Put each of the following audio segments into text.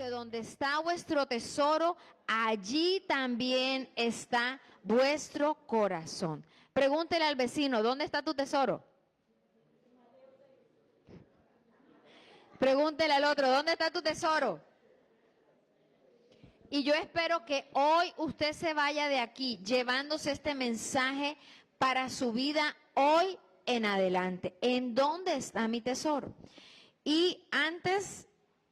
porque donde está vuestro tesoro, allí también está vuestro corazón. Pregúntele al vecino, ¿dónde está tu tesoro? Pregúntele al otro, ¿dónde está tu tesoro? Y yo espero que hoy usted se vaya de aquí llevándose este mensaje para su vida hoy en adelante. ¿En dónde está mi tesoro? Y antes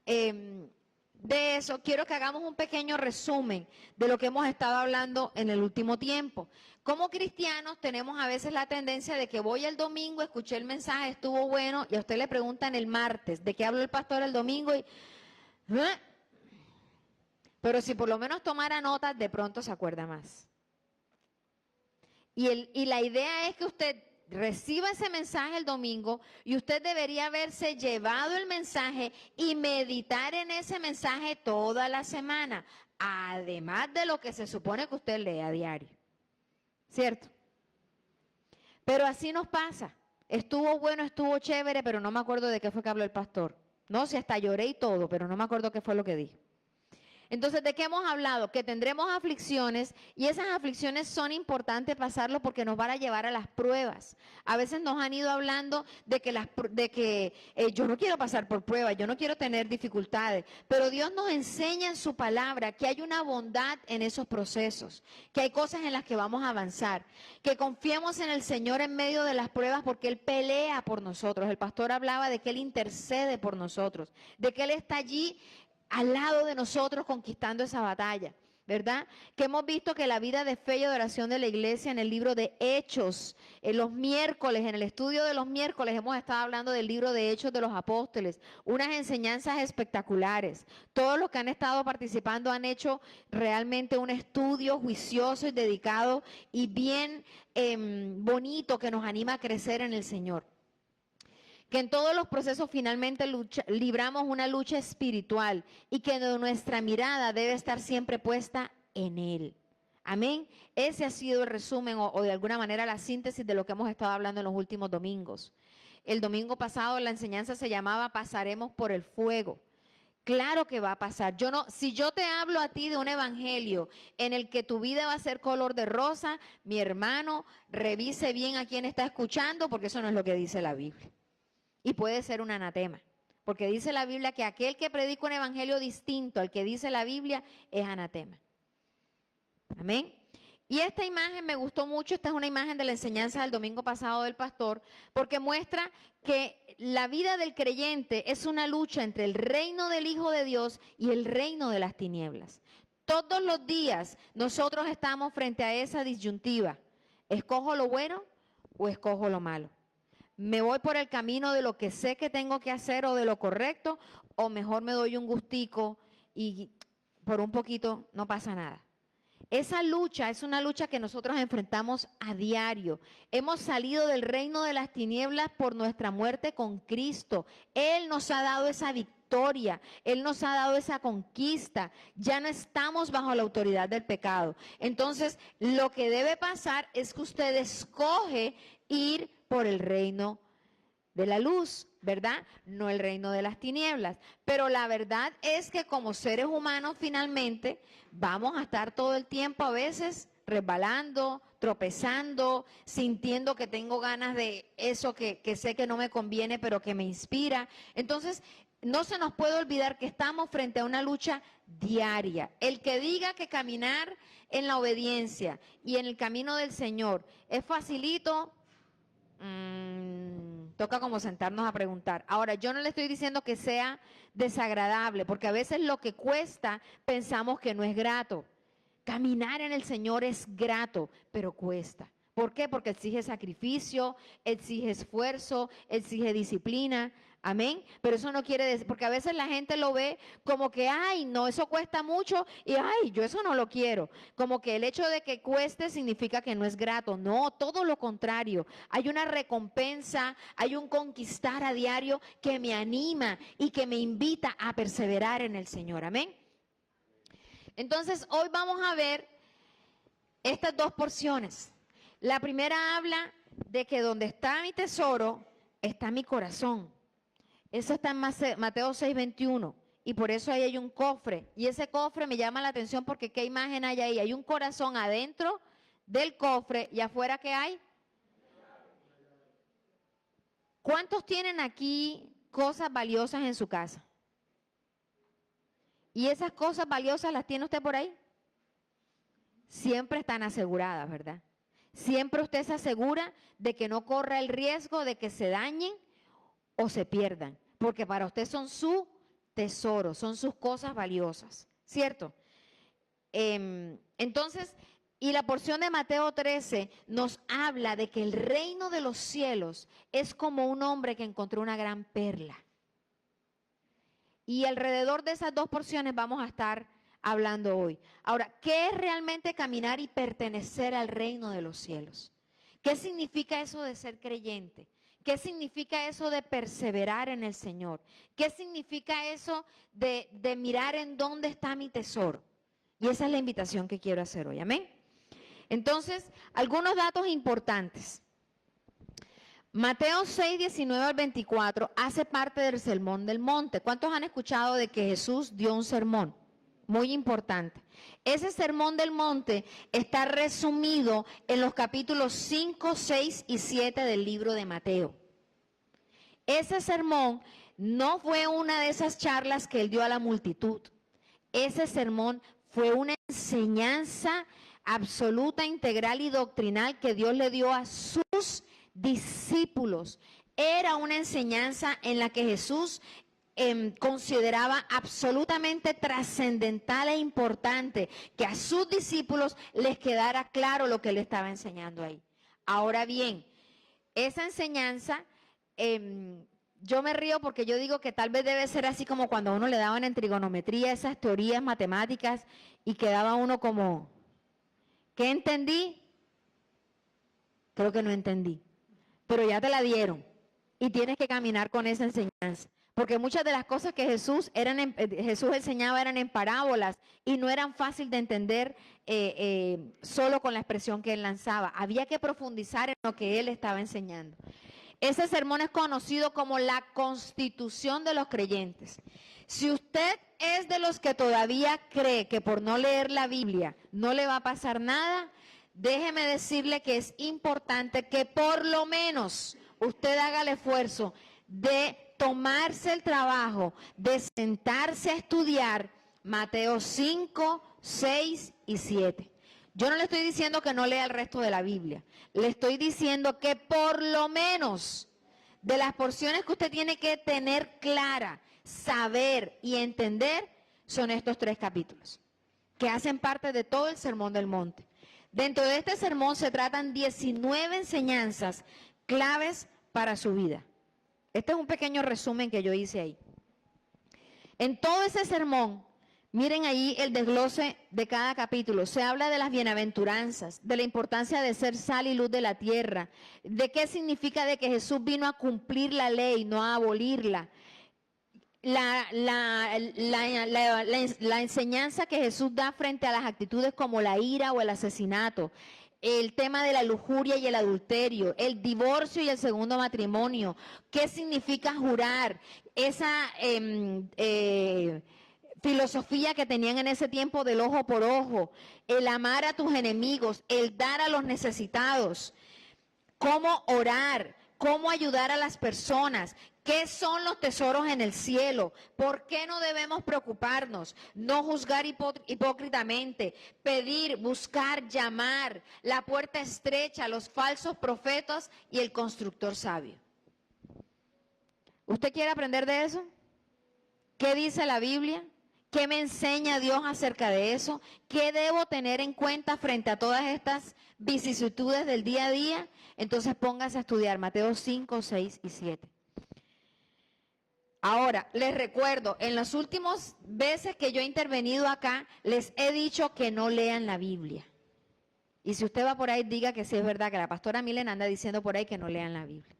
de eso, quiero que hagamos un pequeño resumen de lo que hemos estado hablando en el último tiempo. Como cristianos tenemos a veces la tendencia de que voy el domingo, escuché el mensaje, estuvo bueno, y a usted le preguntan el martes, ¿de qué habló el pastor el domingo? Y, ¿eh? Pero si por lo menos tomara notas, de pronto se acuerda más. Y la idea es que usted reciba ese mensaje el domingo y usted debería haberse llevado el mensaje y meditar en ese mensaje toda la semana, además de lo que se supone que usted lee a diario. ¿Cierto? Pero así nos pasa. Estuvo bueno, estuvo chévere, pero no me acuerdo de qué fue que habló el pastor. No, si hasta lloré y todo, pero no me acuerdo qué fue lo que dijo. Entonces, ¿de qué hemos hablado? Que tendremos aflicciones y esas aflicciones son importantes pasarlo porque nos van a llevar a las pruebas. A veces nos han ido hablando de que yo no quiero pasar por pruebas, yo no quiero tener dificultades, pero Dios nos enseña en su palabra que hay una bondad en esos procesos, que hay cosas en las que vamos a avanzar, que confiemos en el Señor en medio de las pruebas porque Él pelea por nosotros. El pastor hablaba de que Él intercede por nosotros, de que Él está allí al lado de nosotros conquistando esa batalla, ¿verdad? Que hemos visto que la vida de fe y adoración de la iglesia en el libro de Hechos, en los miércoles, en el estudio de los miércoles hemos estado hablando del libro de Hechos de los Apóstoles, unas enseñanzas espectaculares. Todos los que han estado participando han hecho realmente un estudio juicioso y dedicado y bien bonito que nos anima a crecer en el Señor. Que en todos los procesos finalmente libramos una lucha espiritual y que nuestra mirada debe estar siempre puesta en Él. Amén. Ese ha sido el resumen o de alguna manera la síntesis de lo que hemos estado hablando en los últimos domingos. El domingo pasado la enseñanza se llamaba Pasaremos por el fuego. Claro que va a pasar. Si yo te hablo a ti de un evangelio en el que tu vida va a ser color de rosa, mi hermano, revise bien a quién está escuchando porque eso no es lo que dice la Biblia. Y puede ser un anatema, porque dice la Biblia que aquel que predica un evangelio distinto al que dice la Biblia es anatema. Amén. Y esta imagen me gustó mucho, esta es una imagen de la enseñanza del domingo pasado del pastor, porque muestra que la vida del creyente es una lucha entre el reino del Hijo de Dios y el reino de las tinieblas. Todos los días nosotros estamos frente a esa disyuntiva. ¿Escojo lo bueno o escojo lo malo? ¿Me voy por el camino de lo que sé que tengo que hacer o de lo correcto? ¿O mejor me doy un gustico y por un poquito no pasa nada? Esa lucha es una lucha que nosotros enfrentamos a diario. Hemos salido del reino de las tinieblas por nuestra muerte con Cristo. Él nos ha dado esa victoria. Él nos ha dado esa conquista. Ya no estamos bajo la autoridad del pecado. Entonces, lo que debe pasar es que usted escoge ir por el reino de la luz, ¿verdad? No el reino de las tinieblas. Pero la verdad es que como seres humanos finalmente vamos a estar todo el tiempo a veces resbalando, tropezando, sintiendo que tengo ganas de eso que sé que no me conviene, pero que me inspira. Entonces, no se nos puede olvidar que estamos frente a una lucha diaria. El que diga que caminar en la obediencia y en el camino del Señor es facilito, toca como sentarnos a preguntar. Ahora, yo no le estoy diciendo que sea desagradable, porque a veces lo que cuesta pensamos que no es grato. Caminar en el Señor es grato, pero cuesta. ¿Por qué? Porque exige sacrificio, exige esfuerzo, exige disciplina. Amén. Pero eso no quiere decir, porque a veces la gente lo ve como que, ay, no, eso cuesta mucho y, ay, yo eso no lo quiero. Como que el hecho de que cueste significa que no es grato. No, todo lo contrario. Hay una recompensa, hay un conquistar a diario que me anima y que me invita a perseverar en el Señor. Amén. Entonces, hoy vamos a ver estas dos porciones. La primera habla de que donde está mi tesoro, está mi corazón. Eso está en Mateo 6:21. y por eso ahí hay un cofre. Y ese cofre me llama la atención porque ¿qué imagen hay ahí? Hay un corazón adentro del cofre y afuera ¿qué hay? ¿Cuántos tienen aquí cosas valiosas en su casa? ¿Y esas cosas valiosas las tiene usted por ahí? Siempre están aseguradas, ¿verdad? Siempre usted se asegura de que no corra el riesgo de que se dañen o se pierdan, porque para usted son su tesoro, son sus cosas valiosas, ¿cierto? Entonces, y la porción de Mateo 13 nos habla de que el reino de los cielos es como un hombre que encontró una gran perla. Y alrededor de esas dos porciones vamos a estar hablando hoy. Ahora, ¿qué es realmente caminar y pertenecer al reino de los cielos? ¿Qué significa eso de ser creyente? ¿Qué significa eso de perseverar en el Señor? ¿Qué significa eso de mirar en dónde está mi tesoro? Y esa es la invitación que quiero hacer hoy. Amén. Entonces, algunos datos importantes. Mateo 6, 19 al 24 hace parte del Sermón del Monte. ¿Cuántos han escuchado de que Jesús dio un sermón? Muy importante. Ese Sermón del Monte está resumido en los capítulos 5, 6 y 7 del libro de Mateo. Ese sermón no fue una de esas charlas que él dio a la multitud. Ese sermón fue una enseñanza absoluta, integral y doctrinal que Dios le dio a sus discípulos. Era una enseñanza en la que Jesús consideraba absolutamente trascendental e importante que a sus discípulos les quedara claro lo que él estaba enseñando ahí. Ahora bien, esa enseñanza, yo me río porque yo digo que tal vez debe ser así como cuando a uno le daban en trigonometría esas teorías matemáticas y quedaba uno como, ¿qué entendí? Creo que no entendí, pero ya te la dieron y tienes que caminar con esa enseñanza. Porque muchas de las cosas que Jesús enseñaba eran en parábolas y no eran fácil de entender solo con la expresión que él lanzaba. Había que profundizar en lo que él estaba enseñando. Ese sermón es conocido como la constitución de los creyentes. Si usted es de los que todavía cree que por no leer la Biblia no le va a pasar nada, déjeme decirle que es importante que por lo menos usted haga el esfuerzo de tomarse el trabajo, de sentarse a estudiar Mateo 5, 6 y 7. Yo no le estoy diciendo que no lea el resto de la Biblia. Le estoy diciendo que por lo menos de las porciones que usted tiene que tener clara, saber y entender, son estos 3 capítulos, que hacen parte de todo el Sermón del Monte. Dentro de este sermón se tratan 19 enseñanzas claves para su vida. Este es un pequeño resumen que yo hice ahí. En todo ese sermón, miren ahí el desglose de cada capítulo. Se habla de las bienaventuranzas, de la importancia de ser sal y luz de la tierra, de qué significa de que Jesús vino a cumplir la ley, no a abolirla. La enseñanza que Jesús da frente a las actitudes como la ira o el asesinato, el tema de la lujuria y el adulterio, el divorcio y el segundo matrimonio, qué significa jurar, esa filosofía que tenían en ese tiempo del ojo por ojo, el amar a tus enemigos, el dar a los necesitados, cómo orar, cómo ayudar a las personas, qué son los tesoros en el cielo, por qué no debemos preocuparnos, no juzgar hipócritamente, pedir, buscar, llamar, la puerta estrecha, los falsos profetas y el constructor sabio. ¿Usted quiere aprender de eso? ¿Qué dice la Biblia? ¿Qué me enseña Dios acerca de eso? ¿Qué debo tener en cuenta frente a todas estas vicisitudes del día a día? Entonces póngase a estudiar Mateo 5, 6 y 7. Ahora, les recuerdo, en las últimas veces que yo he intervenido acá, les he dicho que no lean la Biblia. Y si usted va por ahí, diga que sí es verdad que la pastora Milen anda diciendo por ahí que no lean la Biblia.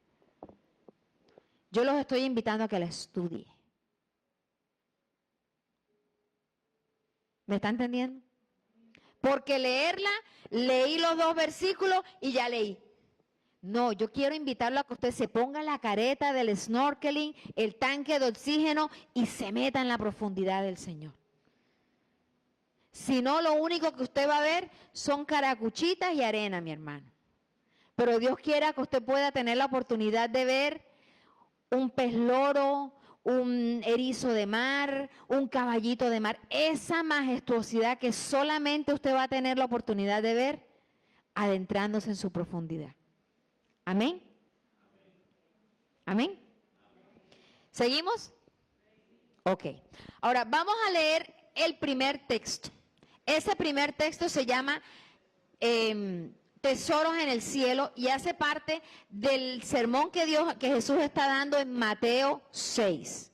Yo los estoy invitando a que la estudien. ¿Me está entendiendo? Porque leerla, leí los 2 versículos y ya leí. No, yo quiero invitarlo a que usted se ponga la careta del snorkeling, el tanque de oxígeno y se meta en la profundidad del Señor. Si no, lo único que usted va a ver son caracuchitas y arena, mi hermano. Pero Dios quiera que usted pueda tener la oportunidad de ver un pez loro, un erizo de mar, un caballito de mar. Esa majestuosidad que solamente usted va a tener la oportunidad de ver adentrándose en su profundidad. Amén. Amén. ¿Seguimos? Ok. Ahora vamos a leer el primer texto. Ese primer texto se llama Tesoros en el cielo y hace parte del sermón que Jesús está dando en Mateo 6.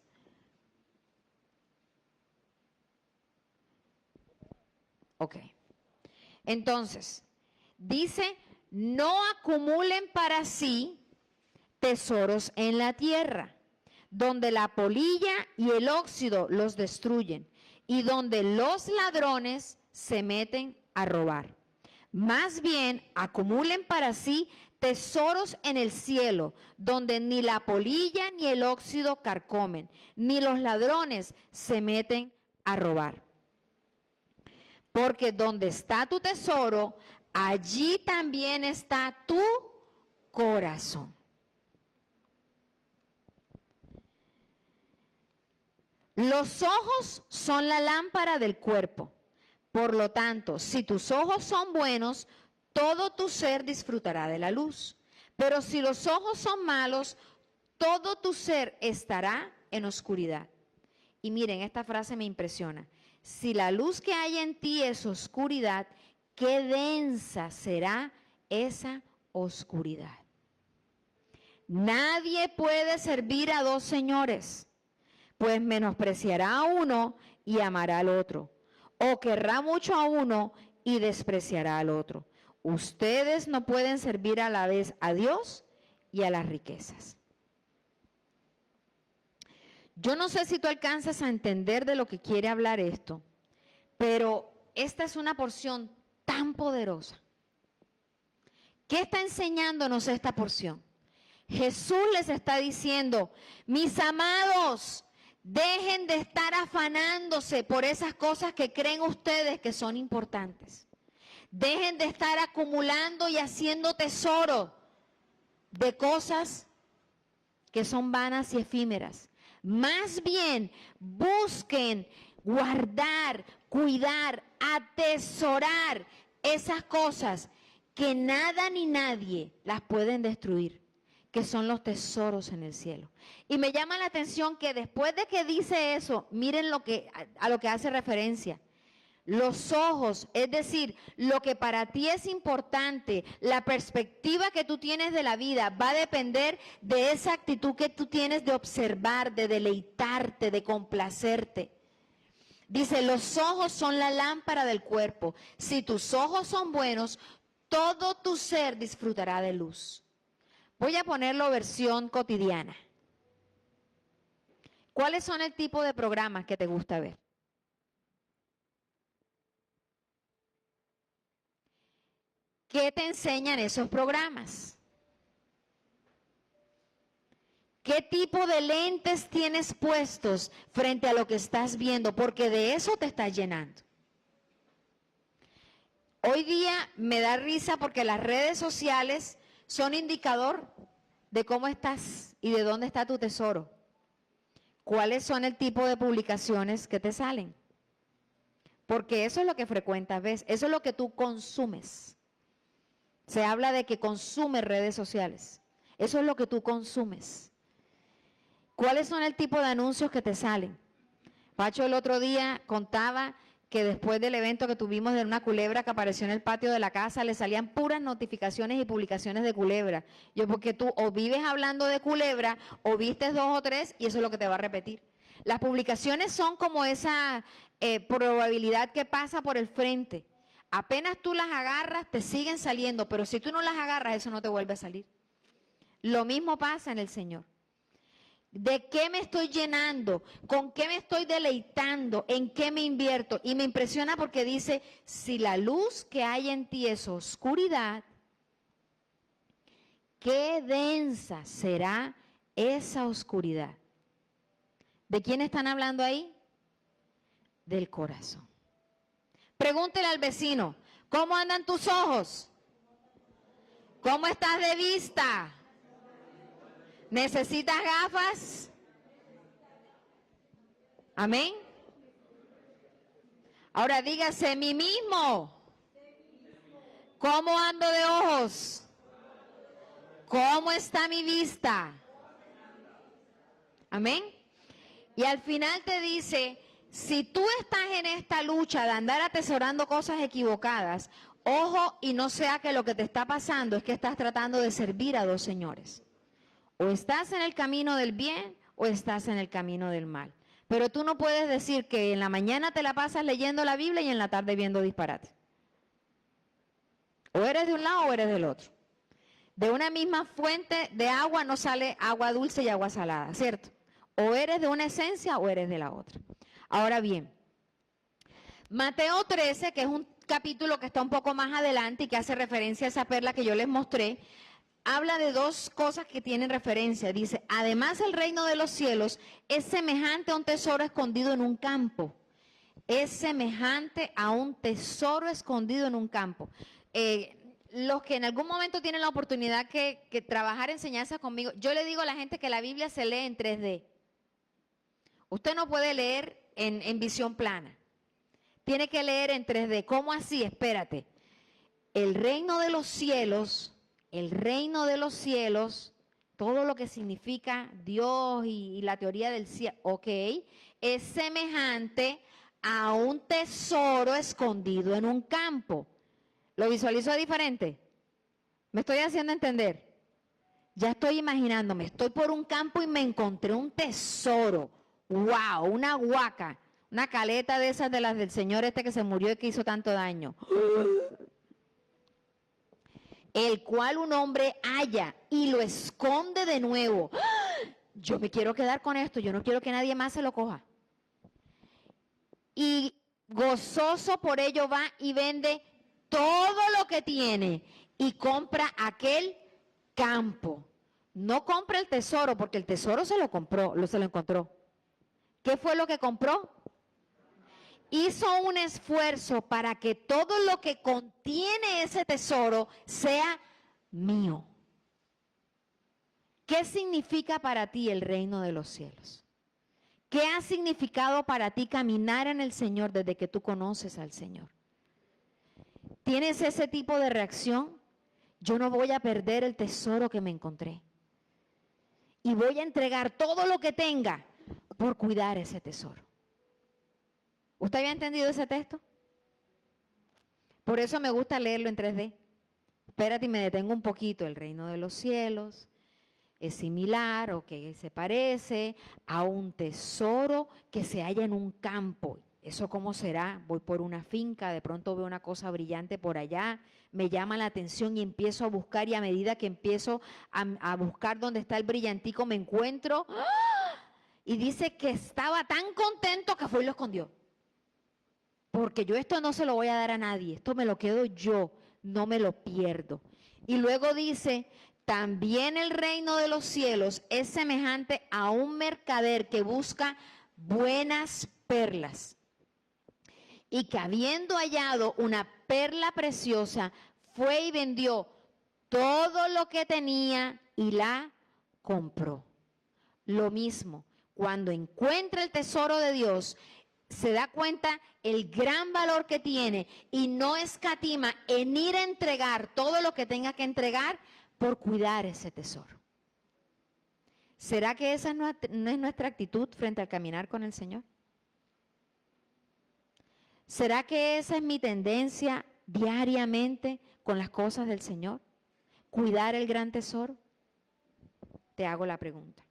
Ok. Entonces, dice, no acumulen para sí tesoros en la tierra, donde la polilla y el óxido los destruyen y donde los ladrones se meten a robar. Más bien, acumulen para sí tesoros en el cielo, donde ni la polilla ni el óxido carcomen, ni los ladrones se meten a robar. Porque donde está tu tesoro, allí también está tu corazón. Los ojos son la lámpara del cuerpo. Por lo tanto, si tus ojos son buenos, todo tu ser disfrutará de la luz. Pero si los ojos son malos, todo tu ser estará en oscuridad. Y miren, esta frase me impresiona. Si la luz que hay en ti es oscuridad, qué densa será esa oscuridad. Nadie puede servir a dos señores, pues menospreciará a uno y amará al otro, o querrá mucho a uno y despreciará al otro. Ustedes no pueden servir a la vez a Dios y a las riquezas. Yo no sé si tú alcanzas a entender de lo que quiere hablar esto, pero esta es una porción tan poderosa. ¿Qué está enseñándonos esta porción? Jesús les está diciendo, mis amados, dejen de estar afanándose por esas cosas que creen ustedes que son importantes. Dejen de estar acumulando y haciendo tesoro de cosas que son vanas y efímeras. Más bien, busquen guardar, cuidar, atesorar esas cosas que nada ni nadie las pueden destruir, que son los tesoros en el cielo. Y me llama la atención que después de que dice eso, miren a lo que hace referencia. Los ojos, es decir, lo que para ti es importante, la perspectiva que tú tienes de la vida va a depender de esa actitud que tú tienes de observar, de deleitarte, de complacerte. Dice, los ojos son la lámpara del cuerpo. Si tus ojos son buenos, todo tu ser disfrutará de luz. Voy a ponerlo versión cotidiana. ¿Cuáles son el tipo de programas que te gusta ver? ¿Qué te enseñan esos programas? ¿Qué tipo de lentes tienes puestos frente a lo que estás viendo? Porque de eso te estás llenando. Hoy día me da risa porque las redes sociales son indicador de cómo estás y de dónde está tu tesoro. ¿Cuáles son el tipo de publicaciones que te salen? Porque eso es lo que frecuentas, ¿ves? Eso es lo que tú consumes. Se habla de que consumes redes sociales. Eso es lo que tú consumes. ¿Cuáles son el tipo de anuncios que te salen? Pacho el otro día contaba que después del evento que tuvimos de una culebra que apareció en el patio de la casa, le salían puras notificaciones y publicaciones de culebra. Yo, porque tú o vives hablando de culebra o vistes 2 o 3 y eso es lo que te va a repetir. Las publicaciones son como esa probabilidad que pasa por el frente. Apenas tú las agarras, te siguen saliendo, pero si tú no las agarras, eso no te vuelve a salir. Lo mismo pasa en el Señor. ¿De qué me estoy llenando? ¿Con qué me estoy deleitando? ¿En qué me invierto? Y me impresiona porque dice, si la luz que hay en ti es oscuridad, qué densa será esa oscuridad. ¿De quién están hablando ahí? Del corazón. Pregúntele al vecino, ¿cómo andan tus ojos? ¿Cómo estás de vista? ¿Necesitas gafas? Amén. Ahora dígase, mí mismo, ¿cómo ando de ojos? ¿Cómo está mi vista? Amén. Y al final te dice, si tú estás en esta lucha de andar atesorando cosas equivocadas, ojo y no sea que lo que te está pasando es que estás tratando de servir a dos señores. O estás en el camino del bien o estás en el camino del mal. Pero tú no puedes decir que en la mañana te la pasas leyendo la Biblia y en la tarde viendo disparate. O eres de un lado o eres del otro. De una misma fuente de agua no sale agua dulce y agua salada, ¿cierto? O eres de una esencia o eres de la otra. Ahora bien, Mateo 13, que es un capítulo que está un poco más adelante y que hace referencia a esa perla que yo les mostré, habla de dos cosas que tienen referencia. Dice, además el reino de los cielos es semejante a un tesoro escondido en un campo. Es semejante a un tesoro escondido en un campo. Los que en algún momento tienen la oportunidad que trabajar enseñanza conmigo, yo le digo a la gente que la Biblia se lee en 3D. Usted no puede leer en visión plana. Tiene que leer en 3D. ¿Cómo así? Espérate. El reino de los cielos, todo lo que significa Dios y la teoría del cielo, ok, es semejante a un tesoro escondido en un campo. ¿Lo visualizo diferente? ¿Me estoy haciendo entender? Ya estoy imaginándome, estoy por un campo y me encontré un tesoro. ¡Wow! Una huaca, una caleta de esas de las del señor este que se murió y que hizo tanto daño. El cual un hombre halla y lo esconde de nuevo. Yo me quiero quedar con esto, yo no quiero que nadie más se lo coja. Y gozoso por ello va y vende todo lo que tiene y compra aquel campo. No compra el tesoro, porque el tesoro se lo compró, se lo encontró. ¿Qué fue lo que compró? Hizo un esfuerzo para que todo lo que contiene ese tesoro sea mío. ¿Qué significa para ti el reino de los cielos? ¿Qué ha significado para ti caminar en el Señor desde que tú conoces al Señor? ¿Tienes ese tipo de reacción? Yo no voy a perder el tesoro que me encontré. Y voy a entregar todo lo que tenga por cuidar ese tesoro. ¿Usted había entendido ese texto? Por eso me gusta leerlo en 3D. Espérate y me detengo un poquito. El reino de los cielos es similar o que se parece a un tesoro que se halla en un campo. ¿Eso cómo será? Voy por una finca, de pronto veo una cosa brillante por allá, me llama la atención y empiezo a buscar, y a medida que empiezo a buscar dónde está el brillantico me encuentro, y dice que estaba tan contento que fue y lo escondió. Porque yo esto no se lo voy a dar a nadie, esto me lo quedo yo, no me lo pierdo. Y luego dice, también el reino de los cielos es semejante a un mercader que busca buenas perlas. Y que habiendo hallado una perla preciosa, fue y vendió todo lo que tenía y la compró. Lo mismo, cuando encuentra el tesoro de Dios, se da cuenta el gran valor que tiene y no escatima en ir a entregar todo lo que tenga que entregar por cuidar ese tesoro. ¿Será que esa no es nuestra actitud frente al caminar con el Señor? ¿Será que esa es mi tendencia diariamente con las cosas del Señor? ¿Cuidar el gran tesoro? Te hago la pregunta.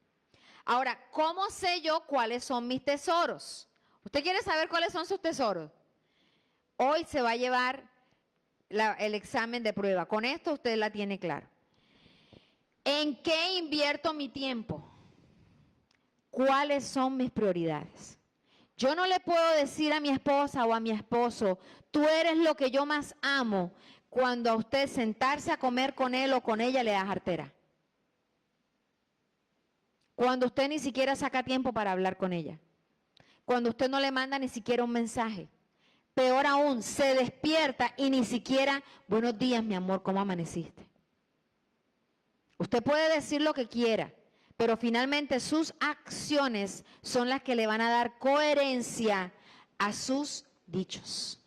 Ahora, ¿cómo sé yo cuáles son mis tesoros? ¿Usted quiere saber cuáles son sus tesoros? Hoy se va a llevar el examen de prueba. Con esto usted la tiene claro. ¿En qué invierto mi tiempo? ¿Cuáles son mis prioridades? Yo no le puedo decir a mi esposa o a mi esposo, tú eres lo que yo más amo, cuando a usted sentarse a comer con él o con ella le da jartera. Cuando usted ni siquiera saca tiempo para hablar con ella. Cuando usted no le manda ni siquiera un mensaje. Peor aún, se despierta y ni siquiera, buenos días, mi amor, ¿cómo amaneciste? Usted puede decir lo que quiera, pero finalmente sus acciones son las que le van a dar coherencia a sus dichos.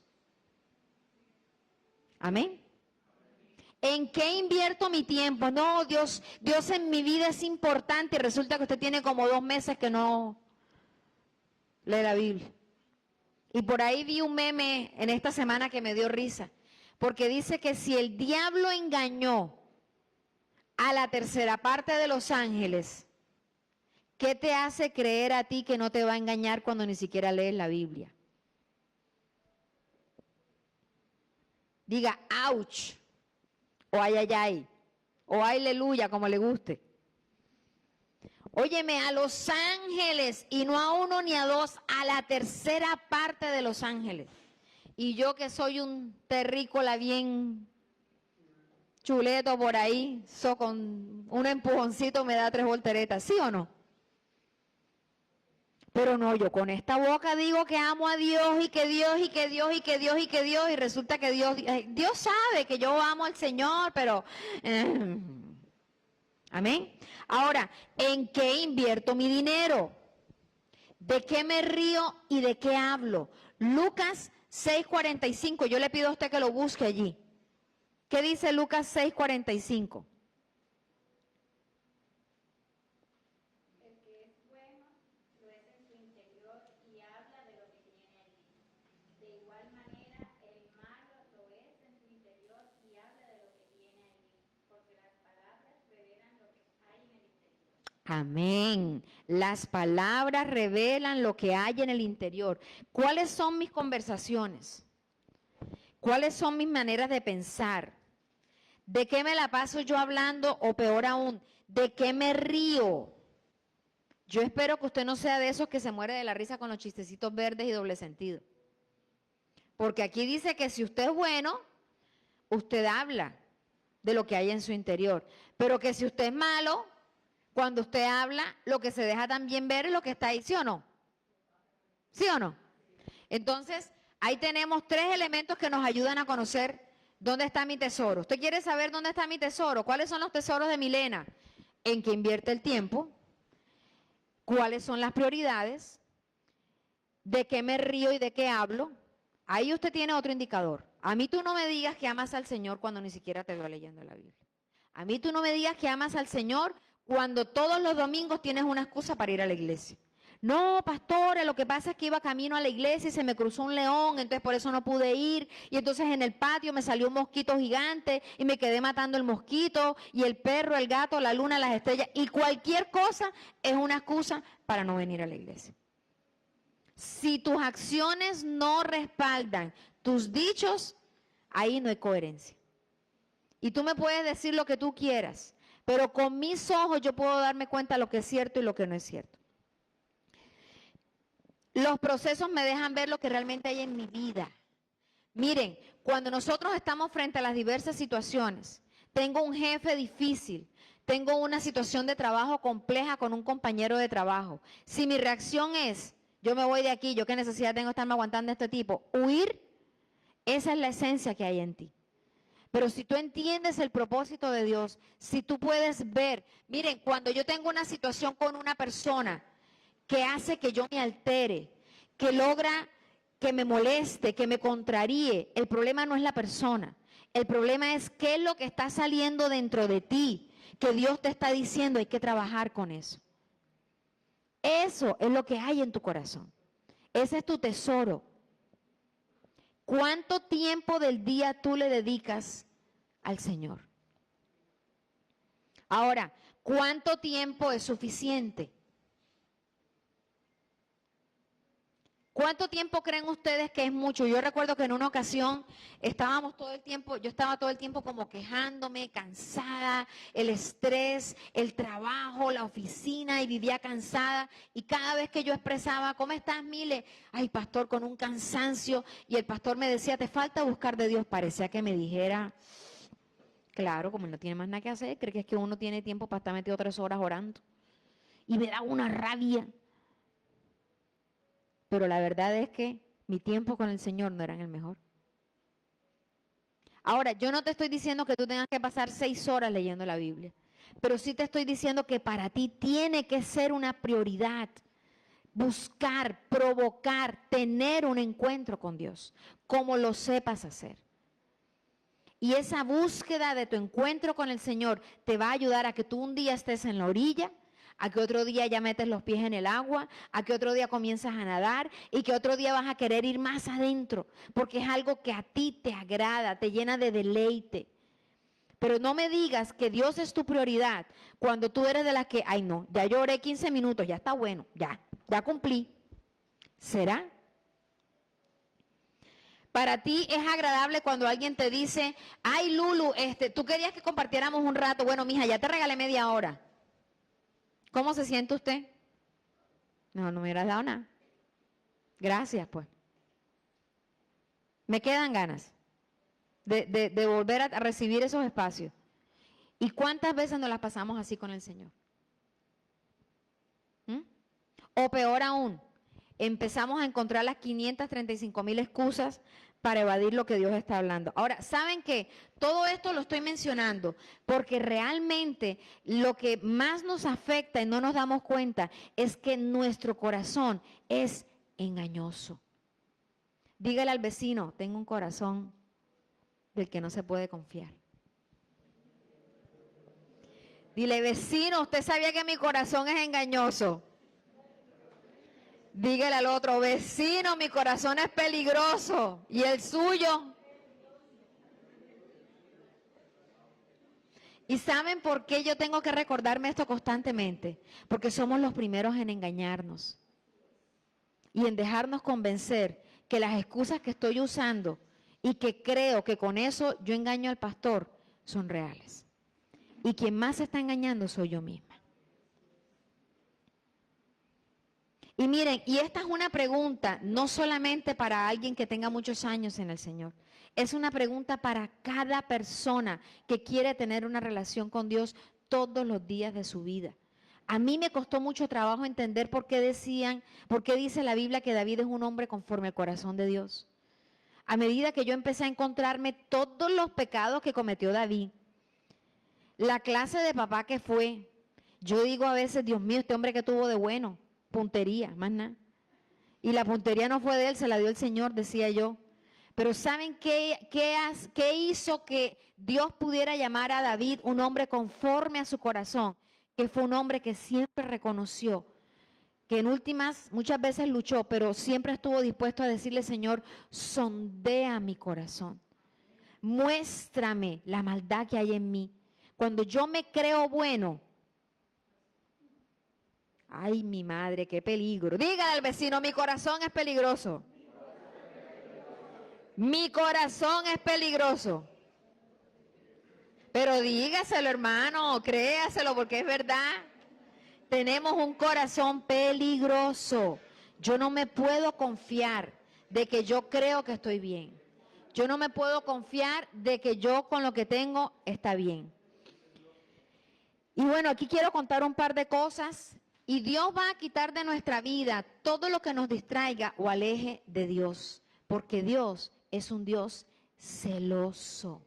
Amén. ¿En qué invierto mi tiempo? No, Dios en mi vida es importante y resulta que usted tiene como 2 meses que no lee la Biblia. Y por ahí vi un meme en esta semana que me dio risa, porque dice que si el diablo engañó a la tercera parte de los ángeles, ¿qué te hace creer a ti que no te va a engañar cuando ni siquiera lees la Biblia? Diga, ouch, o ay, ay, ay, o aleluya, como le guste. Óyeme, a los ángeles, y no a 1 ni a 2, a la tercera parte de los ángeles. Y yo que soy un terrícola bien chuleto por ahí, con un empujoncito me da 3 volteretas, ¿sí o no? Pero no, yo con esta boca digo que amo a Dios y que Dios y que Dios y que Dios y que Dios, y resulta que Dios sabe que yo amo al Señor, pero... amén. Ahora, ¿en qué invierto mi dinero? ¿De qué me río y de qué hablo? Lucas 6:45, yo le pido a usted que lo busque allí. ¿Qué dice Lucas 6:45? El que es bueno lo es en su interior y habla de lo que tiene allí. De igual manera, el malo lo es en su interior y habla de lo que tiene allí, porque las palabras revelan lo que hay en el interior. Amén. Las palabras revelan lo que hay en el interior. ¿Cuáles son mis conversaciones? ¿Cuáles son mis maneras de pensar? ¿De qué me la paso yo hablando o peor aún, de qué me río? Yo espero que usted no sea de esos que se muere de la risa con los chistecitos verdes y doble sentido. Porque aquí dice que si usted es bueno, usted habla de lo que hay en su interior. Pero que si usted es malo, cuando usted habla, lo que se deja también ver es lo que está ahí, ¿sí o no? ¿Sí o no? Entonces, ahí tenemos 3 elementos que nos ayudan a conocer dónde está mi tesoro. ¿Usted quiere saber dónde está mi tesoro? ¿Cuáles son los tesoros de Milena? En que invierte el tiempo. ¿Cuáles son las prioridades? ¿De qué me río y de qué hablo? Ahí usted tiene otro indicador. A mí tú no me digas que amas al Señor cuando ni siquiera te veo leyendo la Biblia. A mí tú no me digas que amas al Señor cuando todos los domingos tienes una excusa para ir a la iglesia. No, pastora, lo que pasa es que iba camino a la iglesia y se me cruzó un león, entonces por eso no pude ir. Y entonces en el patio me salió un mosquito gigante y me quedé matando el mosquito y el perro, el gato, la luna, las estrellas. Y cualquier cosa es una excusa para no venir a la iglesia. Si tus acciones no respaldan tus dichos, ahí no hay coherencia. Y tú me puedes decir lo que tú quieras, pero con mis ojos yo puedo darme cuenta de lo que es cierto y lo que no es cierto. Los procesos me dejan ver lo que realmente hay en mi vida. Miren, cuando nosotros estamos frente a las diversas situaciones, tengo un jefe difícil, tengo una situación de trabajo compleja con un compañero de trabajo. Si mi reacción es, yo me voy de aquí, yo qué necesidad tengo de estarme aguantando a este tipo, huir, esa es la esencia que hay en ti. Pero si tú entiendes el propósito de Dios, si tú puedes ver, miren, cuando yo tengo una situación con una persona que hace que yo me altere, que logra que me moleste, que me contraríe, el problema no es la persona. El problema es qué es lo que está saliendo dentro de ti, que Dios te está diciendo, hay que trabajar con eso. Eso es lo que hay en tu corazón. Ese es tu tesoro. ¿Cuánto tiempo del día tú le dedicas al Señor? Ahora, ¿cuánto tiempo es suficiente? ¿Cuánto tiempo creen ustedes que es mucho? Yo recuerdo que en una ocasión yo estaba todo el tiempo como quejándome, cansada, el estrés, el trabajo, la oficina, y vivía cansada. Y cada vez que yo expresaba, ¿cómo estás, Mile? Ay, pastor, con un cansancio. Y el pastor me decía, te falta buscar de Dios. Parecía que me dijera, claro, como él no tiene más nada que hacer, cree que es que uno tiene tiempo para estar metido 3 horas orando. y me daba una rabia. Pero la verdad es que mi tiempo con el Señor no era el mejor. Ahora, yo no te estoy diciendo que tú tengas que pasar 6 horas leyendo la Biblia, pero sí te estoy diciendo que para ti tiene que ser una prioridad buscar, provocar, tener un encuentro con Dios, como lo sepas hacer. Y esa búsqueda de tu encuentro con el Señor te va a ayudar a que tú un día estés en la orilla, a que otro día ya metes los pies en el agua, a que otro día comienzas a nadar y que otro día vas a querer ir más adentro, porque es algo que a ti te agrada, te llena de deleite. Pero no me digas que Dios es tu prioridad cuando tú eres de las que, ay no, ya lloré 15 minutos, ya está bueno, ya cumplí. ¿Será? Para ti es agradable cuando alguien te dice, ay Lulu, tú querías que compartiéramos un rato. Bueno, mija, ya te regalé media hora. ¿Cómo se siente usted? No me hubieras dado nada. Gracias, pues. Me quedan ganas de volver a recibir esos espacios. ¿Y cuántas veces nos las pasamos así con el Señor? O peor aún, empezamos a encontrar las 535,000 excusas para evadir lo que Dios está hablando. Ahora, ¿saben qué? Todo esto lo estoy mencionando porque realmente lo que más nos afecta y no nos damos cuenta es que nuestro corazón es engañoso. Dígale al vecino, tengo un corazón del que no se puede confiar. Dile, vecino, ¿usted sabía que mi corazón es engañoso? Dígale al otro, vecino, mi corazón es peligroso. ¿Y el suyo? ¿Y saben por qué yo tengo que recordarme esto constantemente? Porque somos los primeros en engañarnos. Y en dejarnos convencer que las excusas que estoy usando y que creo que con eso yo engaño al pastor son reales. Y quien más se está engañando soy yo misma. Y miren, y esta es una pregunta no solamente para alguien que tenga muchos años en el Señor, es una pregunta para cada persona que quiere tener una relación con Dios todos los días de su vida. A mí me costó mucho trabajo entender por qué dice la Biblia que David es un hombre conforme al corazón de Dios. A medida que yo empecé a encontrarme todos los pecados que cometió David, la clase de papá que fue, yo digo a veces, Dios mío, este hombre que tuvo de bueno, puntería, más nada. Y la puntería no fue de él, se la dio el Señor, decía yo. Pero ¿saben qué hizo que Dios pudiera llamar a David un hombre conforme a su corazón? Que fue un hombre que siempre reconoció, que en últimas muchas veces luchó, pero siempre estuvo dispuesto a decirle, Señor, sondea mi corazón. Muéstrame la maldad que hay en mí. Cuando yo me creo bueno, ay, mi madre, qué peligro. Dígale al vecino, mi corazón es peligroso. Mi corazón es peligroso. Pero dígaselo, hermano, créaselo, porque es verdad. Tenemos un corazón peligroso. Yo no me puedo confiar de que yo creo que estoy bien. Yo no me puedo confiar de que yo con lo que tengo está bien. Y bueno, aquí quiero contar un par de cosas. Y Dios va a quitar de nuestra vida todo lo que nos distraiga o aleje de Dios. Porque Dios es un Dios celoso.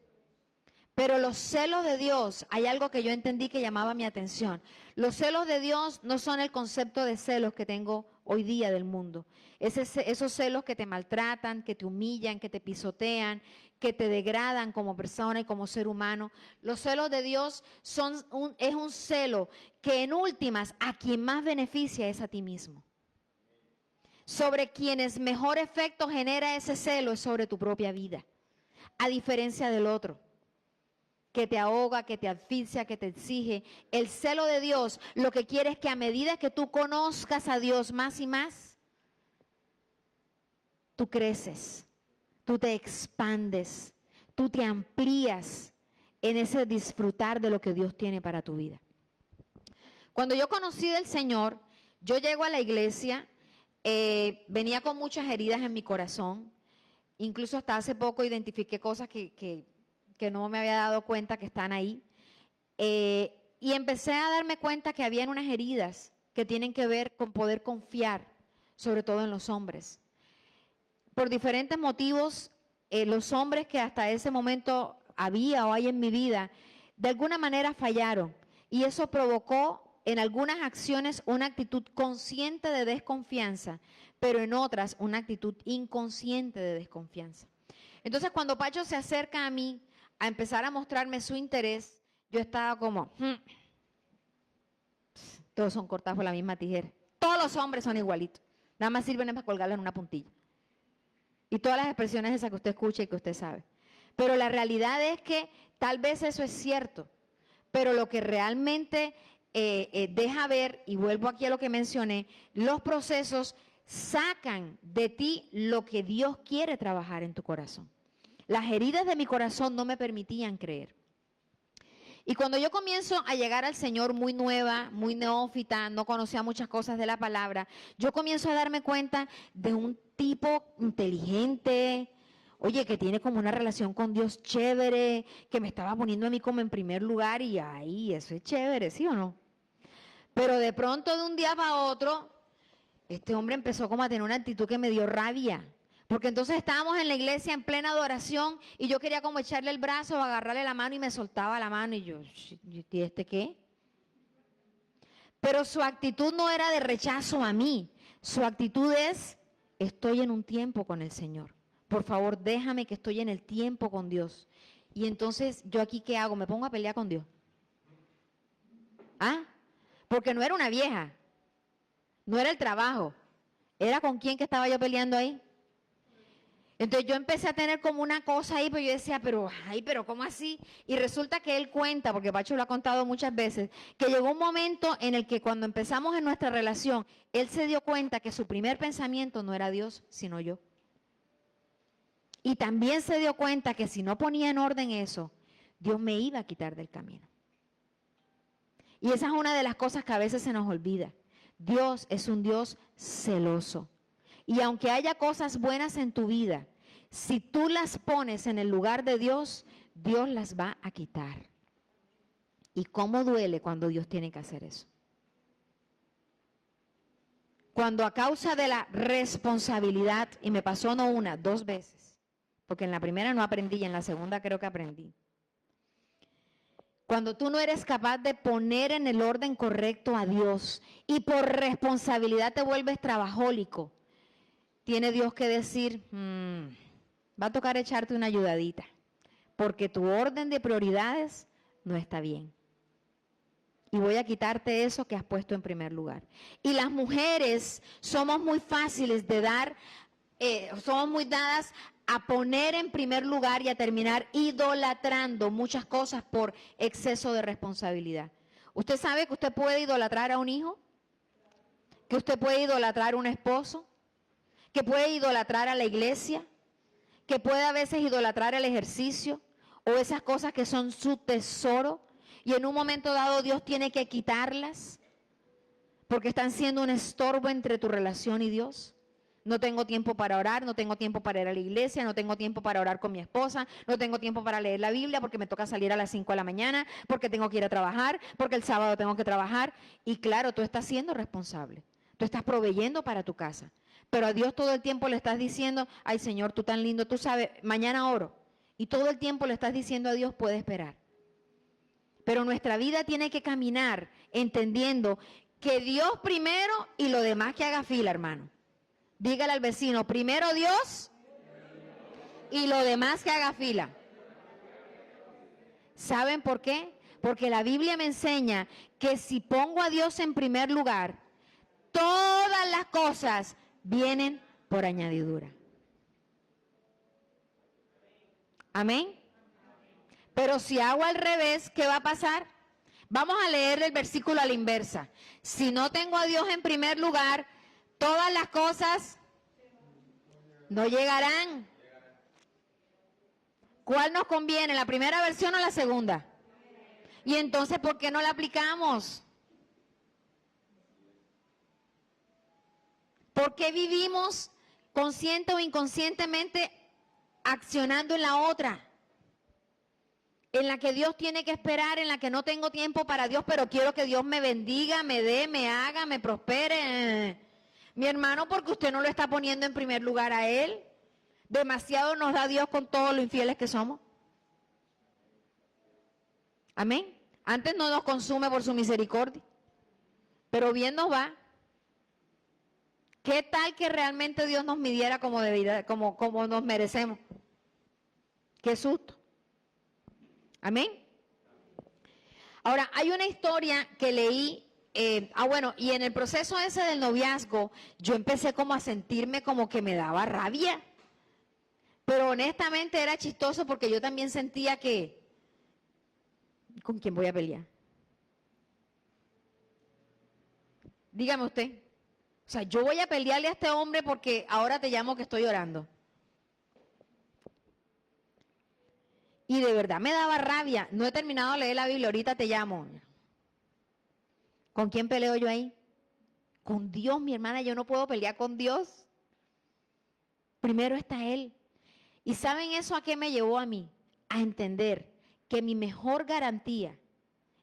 Pero los celos de Dios, hay algo que yo entendí que llamaba mi atención. Los celos de Dios no son el concepto de celos que tengo hoy día del mundo. Esos celos que te maltratan, que te humillan, que te pisotean, que te degradan como persona y como ser humano. Los celos de Dios es un celo que en últimas a quien más beneficia es a ti mismo. Sobre quienes mejor efecto genera ese celo es sobre tu propia vida, a diferencia del otro, que te ahoga, que te asfixia, que te exige. El celo de Dios lo que quiere es que a medida que tú conozcas a Dios más y más, tú creces, tú te expandes, tú te amplías en ese disfrutar de lo que Dios tiene para tu vida. Cuando yo conocí del Señor, yo llego a la iglesia, venía con muchas heridas en mi corazón, incluso hasta hace poco identifiqué cosas que no me había dado cuenta que están ahí. Y empecé a darme cuenta que habían unas heridas que tienen que ver con poder confiar, sobre todo en los hombres. Por diferentes motivos, los hombres que hasta ese momento había o hay en mi vida, de alguna manera fallaron. Y eso provocó en algunas acciones una actitud consciente de desconfianza, pero en otras una actitud inconsciente de desconfianza. Entonces, cuando Pacho se acerca a mí a empezar a mostrarme su interés, yo estaba como, todos son cortados por la misma tijera. Todos los hombres son igualitos. Nada más sirven para colgarlos en una puntilla. Y todas las expresiones esas que usted escucha y que usted sabe. Pero la realidad es que tal vez eso es cierto, pero lo que realmente deja ver, y vuelvo aquí a lo que mencioné, los procesos sacan de ti lo que Dios quiere trabajar en tu corazón. Las heridas de mi corazón no me permitían creer. Y cuando yo comienzo a llegar al Señor muy nueva, muy neófita, no conocía muchas cosas de la palabra, yo comienzo a darme cuenta de un tipo inteligente, oye, que tiene como una relación con Dios chévere, que me estaba poniendo a mí como en primer lugar y ahí, eso es chévere, ¿sí o no? Pero de pronto de un día para otro, este hombre empezó como a tener una actitud que me dio rabia. Porque entonces estábamos en la iglesia en plena adoración y yo quería como echarle el brazo o agarrarle la mano y me soltaba la mano y yo, ¿y este qué? Pero su actitud no era de rechazo a mí. Su actitud es, estoy en un tiempo con el Señor. Por favor, déjame que estoy en el tiempo con Dios. Y entonces, ¿yo aquí qué hago? ¿Me pongo a pelear con Dios? ¿Ah? Porque no era una vieja. No era el trabajo. ¿Era con quién que estaba yo peleando ahí? Entonces yo empecé a tener como una cosa ahí, pero yo decía, pero ¿cómo así? Y resulta que él cuenta, porque Pacho lo ha contado muchas veces, que llegó un momento en el que cuando empezamos en nuestra relación, él se dio cuenta que su primer pensamiento no era Dios, sino yo. Y también se dio cuenta que si no ponía en orden eso, Dios me iba a quitar del camino. Y esa es una de las cosas que a veces se nos olvida. Dios es un Dios celoso. Y aunque haya cosas buenas en tu vida, si tú las pones en el lugar de Dios, Dios las va a quitar. ¿Y cómo duele cuando Dios tiene que hacer eso? Cuando a causa de la responsabilidad, y me pasó no una, dos veces, porque en la primera no aprendí y en la segunda creo que aprendí. Cuando tú no eres capaz de poner en el orden correcto a Dios y por responsabilidad te vuelves trabajólico, tiene Dios que decir, va a tocar echarte una ayudadita, porque tu orden de prioridades no está bien. Y voy a quitarte eso que has puesto en primer lugar. Y las mujeres somos muy fáciles de dar, somos muy dadas a poner en primer lugar y a terminar idolatrando muchas cosas por exceso de responsabilidad. ¿Usted sabe que usted puede idolatrar a un hijo? ¿Que usted puede idolatrar a un esposo? ¿Que puede idolatrar a la iglesia? ¿Que puede a veces idolatrar el ejercicio? ¿O esas cosas que son su tesoro? Y en un momento dado Dios tiene que quitarlas porque están siendo un estorbo entre tu relación y Dios. No tengo tiempo para orar, no tengo tiempo para ir a la iglesia, no tengo tiempo para orar con mi esposa, no tengo tiempo para leer la Biblia porque me toca salir a las 5 de la mañana, porque tengo que ir a trabajar, porque el sábado tengo que trabajar. Y claro, tú estás siendo responsable, tú estás proveyendo para tu casa. Pero a Dios todo el tiempo le estás diciendo, ay Señor, tú tan lindo, tú sabes, mañana oro. Y todo el tiempo le estás diciendo a Dios, puede esperar. Pero nuestra vida tiene que caminar entendiendo que Dios primero y lo demás que haga fila, hermano. Dígale al vecino, primero Dios y lo demás que haga fila. ¿Saben por qué? Porque la Biblia me enseña que si pongo a Dios en primer lugar, todas las cosas vienen por añadidura. Amén. Pero si hago al revés, ¿qué va a pasar? Vamos a leer el versículo a la inversa. Si no tengo a Dios en primer lugar, todas las cosas no llegarán. ¿Cuál nos conviene, la primera versión o la segunda? Y entonces, ¿por qué no la aplicamos? ¿Por qué vivimos consciente o inconscientemente accionando en la otra? en la que Dios tiene que esperar, en la que no tengo tiempo para Dios, pero quiero que Dios me bendiga, me dé, me haga, me prospere. Mi hermano, porque usted no lo está poniendo en primer lugar a Él. Demasiado nos da Dios con todos los infieles que somos. Amén. Antes no nos consume por su misericordia, pero bien nos va. ¿Qué tal que realmente Dios nos midiera como como nos merecemos? Qué susto. Amén. Ahora, hay una historia que leí, bueno, y en el proceso ese del noviazgo, yo empecé como a sentirme como que me daba rabia. Pero honestamente era chistoso porque yo también sentía que, ¿con quién voy a pelear? Dígame usted. O sea, yo voy a pelearle a este hombre porque ahora te llamo que estoy llorando. Y de verdad me daba rabia. No he terminado de leer la Biblia, ahorita te llamo. ¿Con quién peleo yo ahí? Con Dios, mi hermana, yo no puedo pelear con Dios. Primero está Él. ¿Y saben eso a qué me llevó a mí? A entender que mi mejor garantía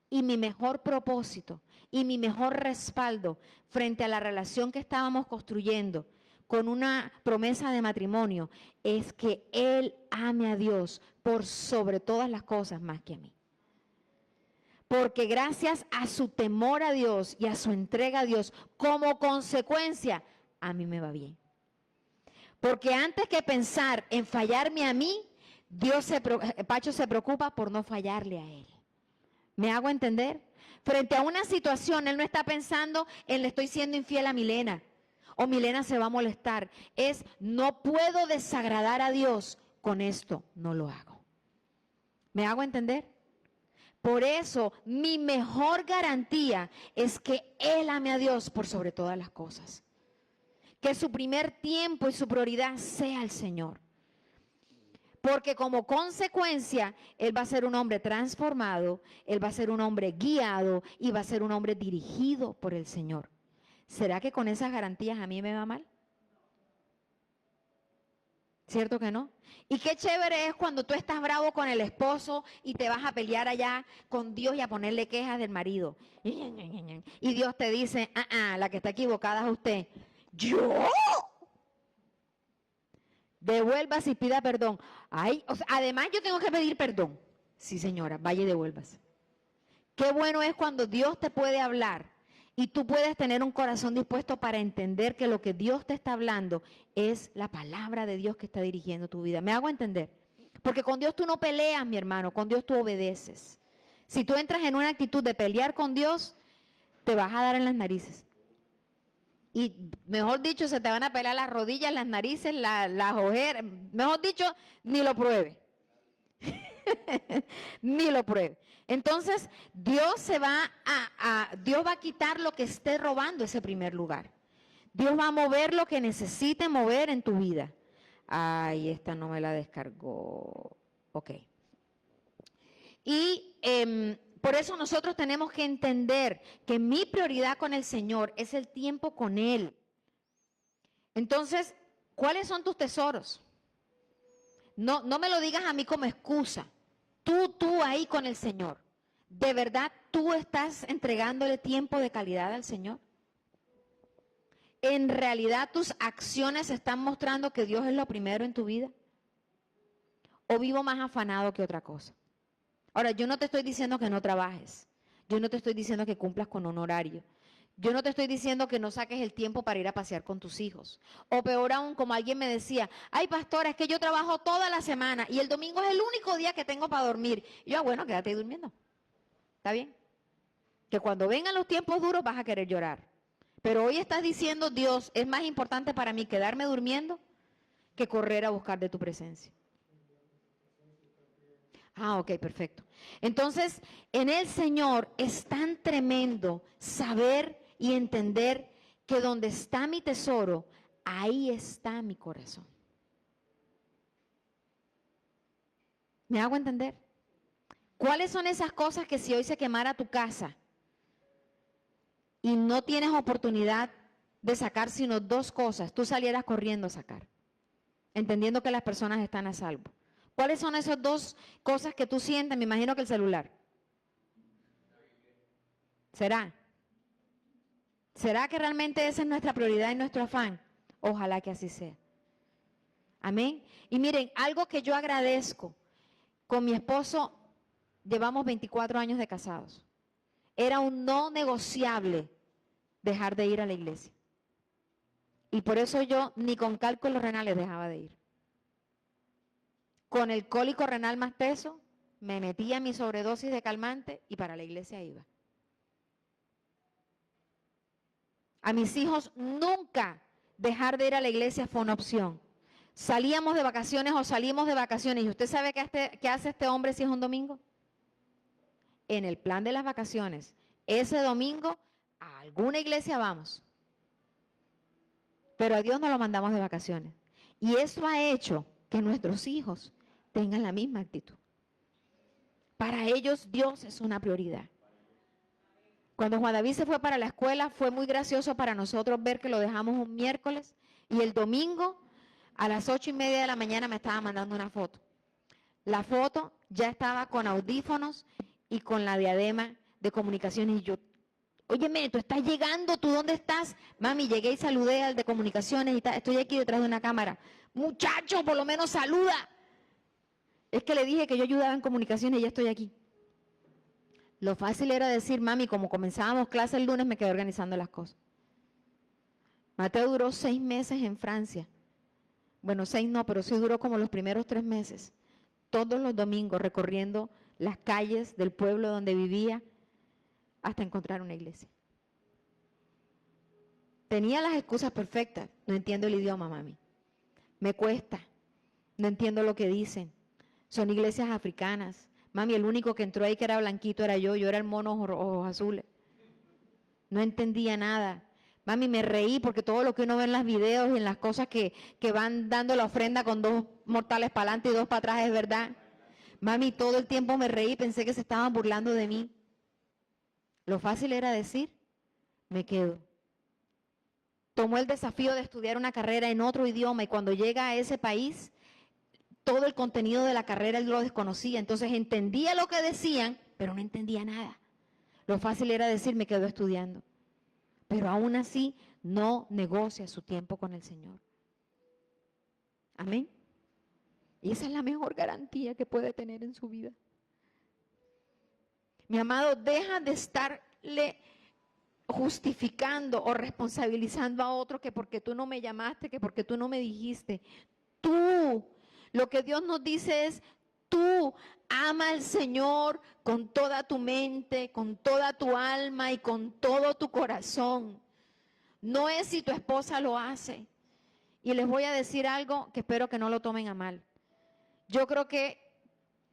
y mi mejor propósito y mi mejor respaldo frente a la relación que estábamos construyendo con una promesa de matrimonio es que Él ame a Dios por sobre todas las cosas más que a mí. Porque gracias a su temor a Dios y a su entrega a Dios, como consecuencia, a mí me va bien. Porque antes que pensar en fallarme a mí, Pacho se preocupa por no fallarle a él. ¿Me hago entender? Frente a una situación, él no está pensando en le estoy siendo infiel a Milena o Milena se va a molestar. Es no puedo desagradar a Dios con esto, no lo hago. ¿Me hago entender? Por eso mi mejor garantía es que él ame a Dios por sobre todas las cosas. Que su primer tiempo y su prioridad sea el Señor. Porque como consecuencia, Él va a ser un hombre transformado, Él va a ser un hombre guiado y va a ser un hombre dirigido por el Señor. ¿Será que con esas garantías a mí me va mal? ¿Cierto que no? Y qué chévere es cuando tú estás bravo con el esposo y te vas a pelear allá con Dios y a ponerle quejas del marido. Y Dios te dice, la que está equivocada es usted. ¿Yo? Devuélvase y pida perdón. Ay, o sea, además yo tengo que pedir perdón. Sí, señora, vaya y devuélvase. Qué bueno es cuando Dios te puede hablar y tú puedes tener un corazón dispuesto para entender que lo que Dios te está hablando es la palabra de Dios que está dirigiendo tu vida. ¿Me hago entender? Porque con Dios tú no peleas, mi hermano, con Dios tú obedeces. Si tú entras en una actitud de pelear con Dios, te vas a dar en las narices. Y mejor dicho, se te van a pelar las rodillas, las narices, las ojeras. Mejor dicho, ni lo pruebe. Ni lo pruebe. Entonces, Dios va a quitar lo que esté robando ese primer lugar. Dios va a mover lo que necesite mover en tu vida. Ay, esta no me la descargó. Ok. Y por eso nosotros tenemos que entender que mi prioridad con el Señor es el tiempo con Él. Entonces, ¿cuáles son tus tesoros? No me lo digas a mí como excusa. Tú ahí con el Señor. ¿De verdad tú estás entregándole tiempo de calidad al Señor? ¿En realidad tus acciones están mostrando que Dios es lo primero en tu vida? ¿O vivo más afanado que otra cosa? Ahora, yo no te estoy diciendo que no trabajes. Yo no te estoy diciendo que cumplas con un horario. Yo no te estoy diciendo que no saques el tiempo para ir a pasear con tus hijos. O peor aún, como alguien me decía, ay pastora, es que yo trabajo toda la semana y el domingo es el único día que tengo para dormir. Y yo, bueno, quédate ahí durmiendo. ¿Está bien? Que cuando vengan los tiempos duros vas a querer llorar. Pero hoy estás diciendo, Dios, es más importante para mí quedarme durmiendo que correr a buscar de tu presencia. Ok, perfecto. Entonces, en el Señor es tan tremendo saber y entender que donde está mi tesoro, ahí está mi corazón. ¿Me hago entender? ¿Cuáles son esas cosas que si hoy se quemara tu casa y no tienes oportunidad de sacar sino 2 cosas, tú salieras corriendo a sacar, entendiendo que las personas están a salvo? ¿Cuáles son esas dos cosas que tú sientes? Me imagino que el celular. ¿Será? ¿Será que realmente esa es nuestra prioridad y nuestro afán? Ojalá que así sea. Amén. Y miren, algo que yo agradezco, con mi esposo llevamos 24 años de casados. Era un no negociable dejar de ir a la iglesia. Y por eso yo ni con cálculos renales dejaba de ir. Con el cólico renal más peso, me metía mi sobredosis de calmante y para la iglesia iba. A mis hijos nunca dejar de ir a la iglesia fue una opción. Salíamos de vacaciones o salimos de vacaciones. ¿Y usted sabe qué hace este hombre si es un domingo? En el plan de las vacaciones, ese domingo a alguna iglesia vamos. Pero a Dios no lo mandamos de vacaciones. Y eso ha hecho que nuestros hijos tengan la misma actitud. Para ellos Dios es una prioridad. Cuando Juan David se fue para la escuela, fue muy gracioso para nosotros ver que lo dejamos un miércoles y el domingo a las 8:30 de la mañana me estaba mandando una foto. La foto ya estaba con audífonos y con la diadema de comunicaciones y yo, óyeme, tú estás llegando, ¿tú dónde estás? Mami, llegué y saludé al de comunicaciones y estoy aquí detrás de una cámara. Muchacho, por lo menos saluda. Es que le dije que yo ayudaba en comunicaciones y ya estoy aquí. Lo fácil era decir, mami, como comenzábamos clase el lunes, me quedé organizando las cosas. Mateo duró 6 meses en Francia. Bueno, 6 no, pero sí duró como los primeros 3 meses. Todos los domingos recorriendo las calles del pueblo donde vivía hasta encontrar una iglesia. Tenía las excusas perfectas. No entiendo el idioma, mami. Me cuesta. No entiendo lo que dicen. Son iglesias africanas. Mami, el único que entró ahí que era blanquito era yo era el mono ojos azules. No entendía nada. Mami, me reí porque todo lo que uno ve en los videos y en las cosas que van dando la ofrenda con 2 mortales para adelante y 2 para atrás es verdad. Mami, todo el tiempo me reí, pensé que se estaban burlando de mí. Lo fácil era decir, me quedo. Tomó el desafío de estudiar una carrera en otro idioma y cuando llega a ese país, todo el contenido de la carrera él lo desconocía. Entonces entendía lo que decían, pero no entendía nada. Lo fácil era decir, me quedo estudiando. Pero aún así no negocia su tiempo con el Señor. Amén. Y esa es la mejor garantía que puede tener en su vida. Mi amado, deja de estarle justificando o responsabilizando a otro que porque tú no me llamaste, que porque tú no me dijiste. Tú, lo que Dios nos dice es, tú ama al Señor con toda tu mente, con toda tu alma y con todo tu corazón. No es si tu esposa lo hace. Y les voy a decir algo que espero que no lo tomen a mal. Yo creo que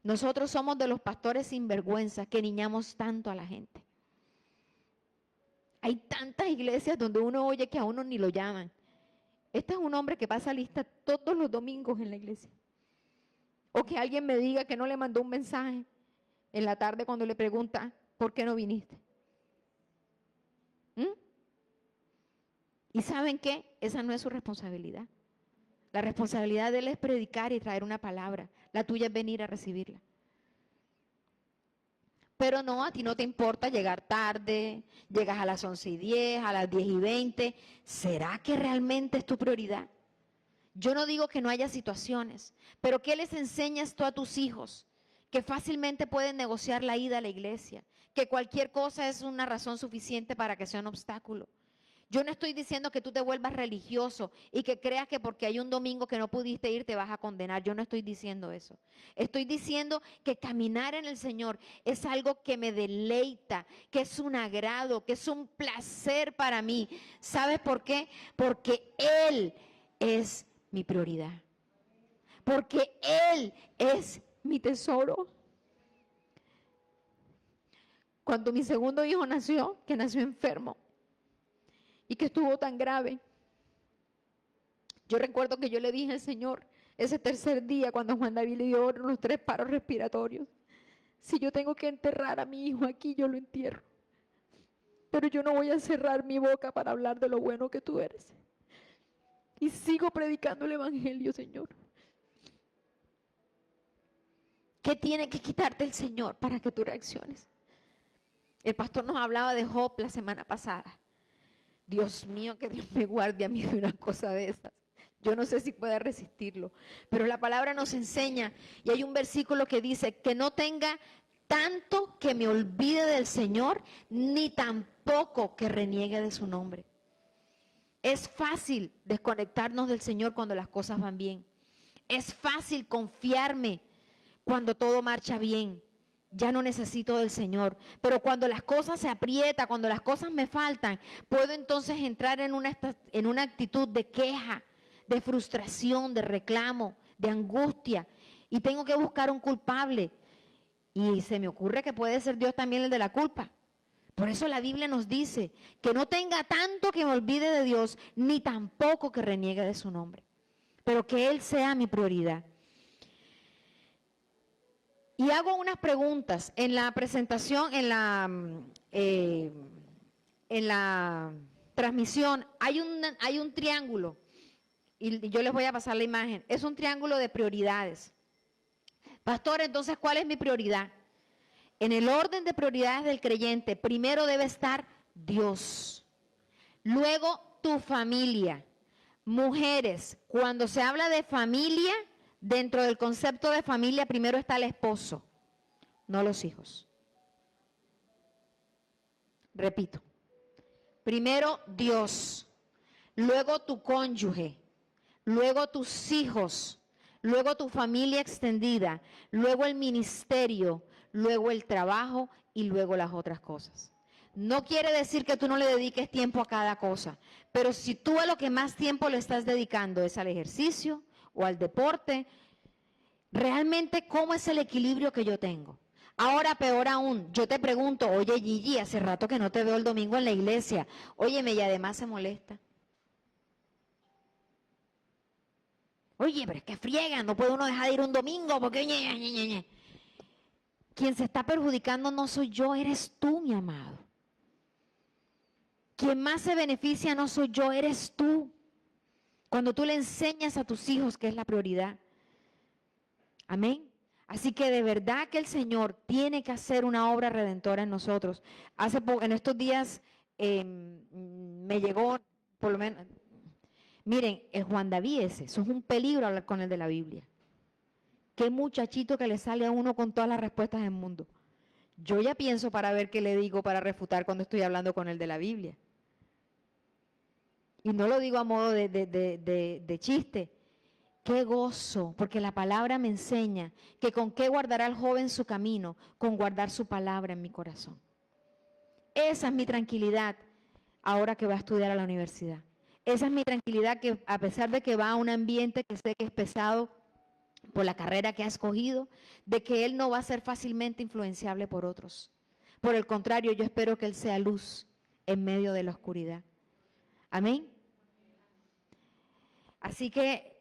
nosotros somos de los pastores sinvergüenzas que niñamos tanto a la gente. Hay tantas iglesias donde uno oye que a uno ni lo llaman. Este es un hombre que pasa lista todos los domingos en la iglesia. O que alguien me diga que no le mandó un mensaje en la tarde cuando le pregunta, ¿por qué no viniste? ¿Y saben qué? Esa no es su responsabilidad. La responsabilidad de él es predicar y traer una palabra. La tuya es venir a recibirla. Pero no, a ti no te importa llegar tarde, llegas a las 11:10, a las 10:20. ¿Será que realmente es tu prioridad? Yo no digo que no haya situaciones, pero ¿qué les enseñas tú a tus hijos? Que fácilmente pueden negociar la ida a la iglesia, que cualquier cosa es una razón suficiente para que sea un obstáculo. Yo no estoy diciendo que tú te vuelvas religioso y que creas que porque hay un domingo que no pudiste ir te vas a condenar. Yo no estoy diciendo eso. Estoy diciendo que caminar en el Señor es algo que me deleita, que es un agrado, que es un placer para mí. ¿Sabes por qué? Porque Él es mi prioridad. Porque Él es mi tesoro. Cuando mi segundo hijo nació, que nació enfermo, y que estuvo tan grave. Yo recuerdo que yo le dije al Señor ese tercer día cuando Juan David le dio los 3 paros respiratorios, si yo tengo que enterrar a mi hijo aquí, yo lo entierro. Pero yo no voy a cerrar mi boca para hablar de lo bueno que tú eres. Y sigo predicando el evangelio, Señor. ¿Qué tiene que quitarte el Señor para que tú reacciones? El pastor nos hablaba de Job la semana pasada. Dios mío, que Dios me guarde a mí de una cosa de esas. Yo no sé si pueda resistirlo, pero la palabra nos enseña, y hay un versículo que dice, que no tenga tanto que me olvide del Señor, ni tampoco que reniegue de su nombre. Es fácil desconectarnos del Señor cuando las cosas van bien. Es fácil confiarme cuando todo marcha bien. Ya no necesito del Señor. Pero cuando las cosas se aprietan, cuando las cosas me faltan, puedo entonces entrar en una actitud de queja, de frustración, de reclamo, de angustia. Y tengo que buscar un culpable. Y se me ocurre que puede ser Dios también el de la culpa. Por eso la Biblia nos dice que no tenga tanto que me olvide de Dios, ni tampoco que reniegue de su nombre. Pero que Él sea mi prioridad. Y hago unas preguntas en la presentación, en la transmisión. Hay un triángulo, y yo les voy a pasar la imagen. Es un triángulo de prioridades. Pastor, entonces, ¿cuál es mi prioridad? En el orden de prioridades del creyente, primero debe estar Dios. Luego, tu familia. Mujeres, cuando se habla de familia, dentro del concepto de familia, primero está el esposo, no los hijos. Repito, primero Dios, luego tu cónyuge, luego tus hijos, luego tu familia extendida, luego el ministerio, luego el trabajo y luego las otras cosas. No quiere decir que tú no le dediques tiempo a cada cosa, pero si tú a lo que más tiempo le estás dedicando es al ejercicio o al deporte, realmente ¿cómo es el equilibrio que yo tengo? Ahora, peor aún, yo te pregunto, oye Gigi, hace rato que no te veo el domingo en la iglesia, óyeme, y además se molesta. Oye, pero es que friega, no puede uno dejar de ir un domingo porque... Quien se está perjudicando no soy yo, eres tú, mi amado. Quien más se beneficia no soy yo, eres tú. Cuando tú le enseñas a tus hijos que es la prioridad. Amén. Así que de verdad que el Señor tiene que hacer una obra redentora en nosotros. En estos días me llegó, por lo menos, miren, el Juan David ese, eso es un peligro hablar con él de la Biblia. Qué muchachito que le sale a uno con todas las respuestas del mundo. Yo ya pienso para ver qué le digo para refutar cuando estoy hablando con él de la Biblia. Y no lo digo a modo de chiste. Qué gozo, porque la palabra me enseña que con qué guardará el joven su camino, con guardar su palabra en mi corazón. Esa es mi tranquilidad ahora que va a estudiar a la universidad. Esa es mi tranquilidad, que a pesar de que va a un ambiente que sé que es pesado por la carrera que ha escogido, de que él no va a ser fácilmente influenciable por otros. Por el contrario, yo espero que él sea luz en medio de la oscuridad. Amén. Así que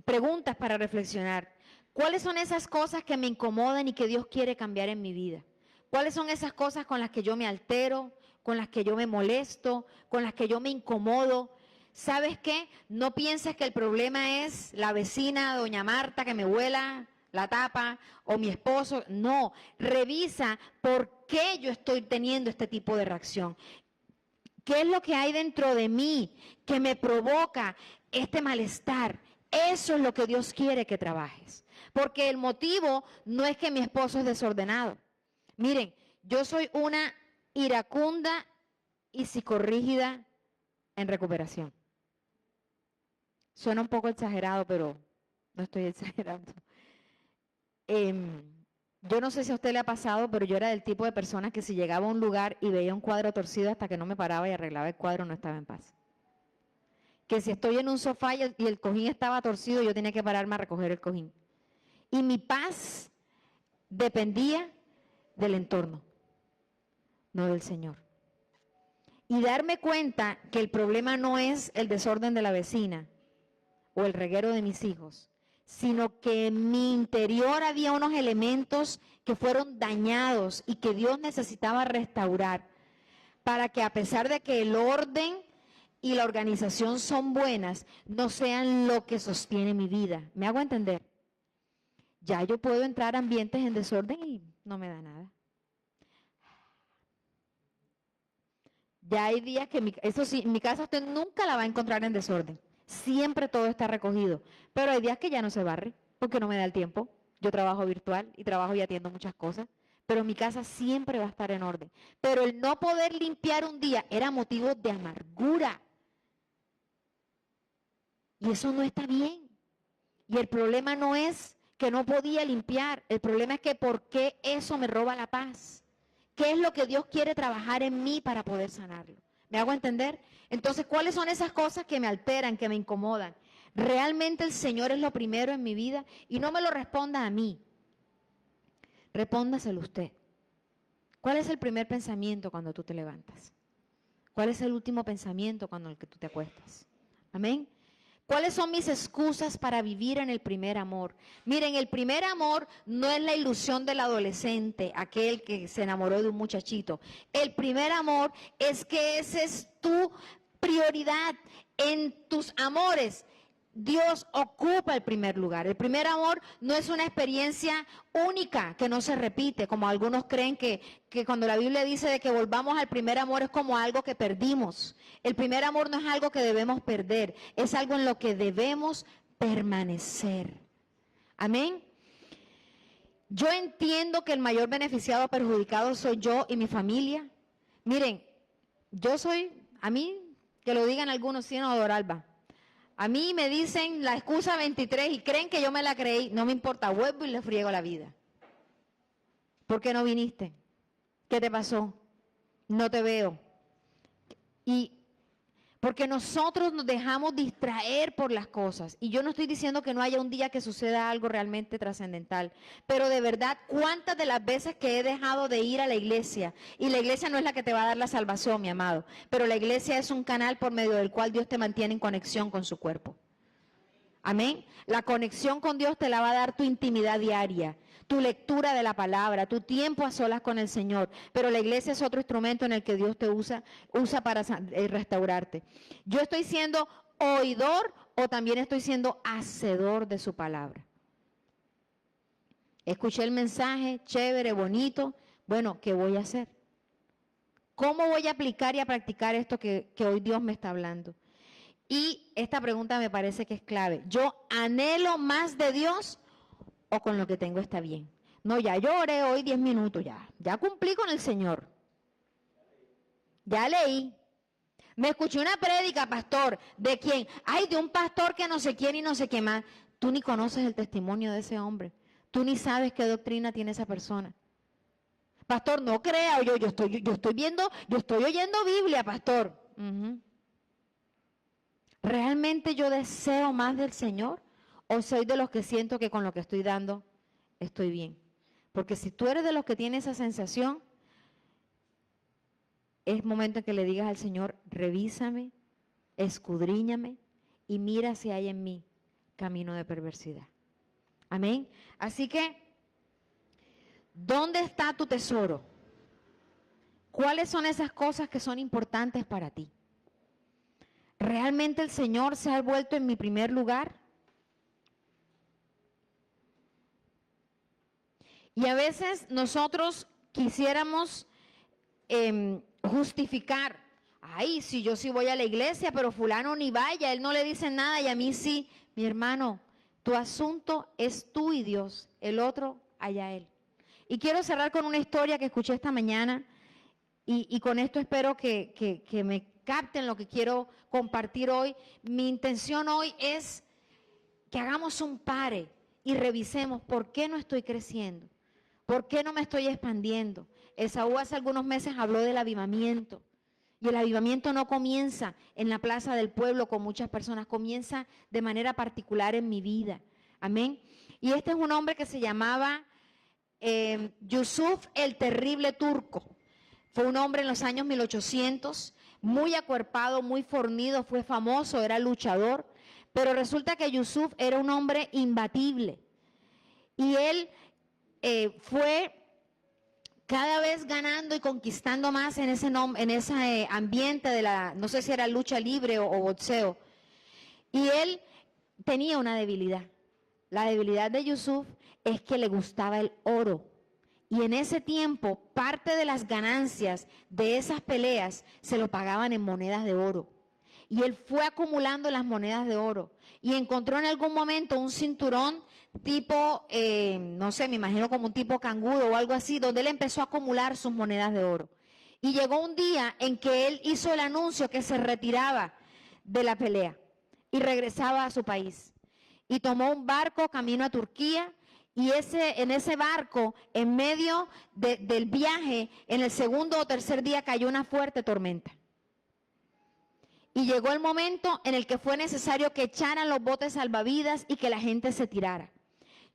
preguntas para reflexionar. ¿Cuáles son esas cosas que me incomodan y que Dios quiere cambiar en mi vida? ¿Cuáles son esas cosas con las que yo me altero, con las que yo me molesto, con las que yo me incomodo? ¿Sabes qué? No pienses que el problema es la vecina, doña Marta, que me huela la tapa, o mi esposo. No, revisa por qué yo estoy teniendo este tipo de reacción. ¿Qué es lo que hay dentro de mí que me provoca este malestar? Eso es lo que Dios quiere que trabajes. Porque el motivo no es que mi esposo es desordenado. Miren, yo soy una iracunda y psicorrígida en recuperación. Suena un poco exagerado, pero no estoy exagerando. Yo no sé si a usted le ha pasado, pero yo era del tipo de persona que si llegaba a un lugar y veía un cuadro torcido, hasta que no me paraba y arreglaba el cuadro, no estaba en paz. Que si estoy en un sofá y el cojín estaba torcido, yo tenía que pararme a recoger el cojín. Y mi paz dependía del entorno, no del Señor. Y darme cuenta que el problema no es el desorden de la vecina o el reguero de mis hijos, sino que en mi interior había unos elementos que fueron dañados y que Dios necesitaba restaurar para que, a pesar de que el orden y la organización son buenas, no sean lo que sostiene mi vida. ¿Me hago entender? ya yo puedo entrar a ambientes en desorden y no me da nada. Ya hay días que, eso sí, en mi casa usted nunca la va a encontrar en desorden. Siempre todo está recogido. Pero hay días que ya no se barre, porque no me da el tiempo. Yo trabajo virtual y trabajo y atiendo muchas cosas. Pero mi casa siempre va a estar en orden. Pero el no poder limpiar un día era motivo de amargura. Y eso no está bien. Y el problema no es que no podía limpiar. El problema es que ¿por qué eso me roba la paz? ¿Qué es lo que Dios quiere trabajar en mí para poder sanarlo? ¿Me hago entender? Entonces, ¿cuáles son esas cosas que me alteran, que me incomodan? ¿Realmente el Señor es lo primero en mi vida? Y no me lo responda a mí. Respóndaselo usted. ¿Cuál es el primer pensamiento cuando tú te levantas? ¿Cuál es el último pensamiento cuando el que tú te acuestas? Amén. ¿Cuáles son mis excusas para vivir en el primer amor? Miren, el primer amor no es la ilusión del adolescente, aquel que se enamoró de un muchachito. El primer amor es que esa es tu prioridad en tus amores. Dios ocupa el primer lugar. El primer amor no es una experiencia única que no se repite, como algunos creen que cuando la Biblia dice de que volvamos al primer amor es como algo que perdimos. El primer amor no es algo que debemos perder, es algo en lo que debemos permanecer. Amén. Yo entiendo que el mayor beneficiado o perjudicado soy yo y mi familia. Miren, a mí, que lo digan algunos, sí, no, Doralba. A mí me dicen la excusa 23 y creen que yo me la creí. No me importa, vuelvo y le friego la vida. ¿Por qué no viniste? ¿Qué te pasó? No te veo. Y porque nosotros nos dejamos distraer por las cosas. Y yo no estoy diciendo que no haya un día que suceda algo realmente trascendental. Pero de verdad, ¿cuántas de las veces que he dejado de ir a la iglesia? Y la iglesia no es la que te va a dar la salvación, mi amado. Pero la iglesia es un canal por medio del cual Dios te mantiene en conexión con su cuerpo. Amén. La conexión con Dios te la va a dar tu intimidad diaria, tu lectura de la palabra, tu tiempo a solas con el Señor. Pero la iglesia es otro instrumento en el que Dios te usa para restaurarte. Yo estoy siendo oidor o también estoy siendo hacedor de su palabra. Escuché el mensaje, chévere, bonito. Bueno, ¿qué voy a hacer? ¿Cómo voy a aplicar y a practicar esto que hoy Dios me está hablando? Y esta pregunta me parece que es clave. ¿Yo anhelo más de Dios o con lo que tengo está bien? No, ya yo oré hoy 10 minutos, ya cumplí con el Señor. Ya leí. Me escuché una prédica, pastor, ¿de quién? Ay, de un pastor que no sé quién y no sé qué más. Tú ni conoces el testimonio de ese hombre. Tú ni sabes qué doctrina tiene esa persona. Pastor, no crea, yo estoy oyendo Biblia, pastor. ¿Realmente yo deseo más del Señor? ¿O soy de los que siento que con lo que estoy dando estoy bien? Porque si tú eres de los que tiene esa sensación, es momento en que le digas al Señor, revísame, escudriñame y mira si hay en mí camino de perversidad. Amén. Así que, ¿dónde está tu tesoro? ¿Cuáles son esas cosas que son importantes para ti? ¿Realmente el Señor se ha vuelto en mi primer lugar? Y a veces nosotros quisiéramos justificar, ay, si yo sí voy a la iglesia, pero fulano ni vaya, él no le dice nada y a mí sí. Mi hermano, tu asunto es tú y Dios, el otro allá él. Y quiero cerrar con una historia que escuché esta mañana y con esto espero que me capten lo que quiero compartir hoy. Mi intención hoy es que hagamos un pare y revisemos por qué no estoy creciendo, por qué no me estoy expandiendo. Esaú hace algunos meses habló del avivamiento y el avivamiento no comienza en la plaza del pueblo con muchas personas, comienza de manera particular en mi vida. Amén. Y este es un hombre que se llamaba Yusuf el Terrible Turco. Fue un hombre en los años 1800, muy acuerpado, muy fornido, fue famoso, era luchador, pero resulta que Yusuf era un hombre imbatible. Y él fue cada vez ganando y conquistando más en ese ambiente de no sé si era lucha libre o boxeo. Y él tenía una debilidad. La debilidad de Yusuf es que le gustaba el oro. Y en ese tiempo, parte de las ganancias de esas peleas se lo pagaban en monedas de oro. Y él fue acumulando las monedas de oro. Y encontró en algún momento un cinturón tipo, no sé, me imagino como un tipo canguro o algo así, donde él empezó a acumular sus monedas de oro. Y llegó un día en que él hizo el anuncio que se retiraba de la pelea y regresaba a su país. Y tomó un barco camino a Turquía. Y en ese barco, en medio del viaje, en el segundo o tercer día cayó una fuerte tormenta. Y llegó el momento en el que fue necesario que echaran los botes salvavidas y que la gente se tirara.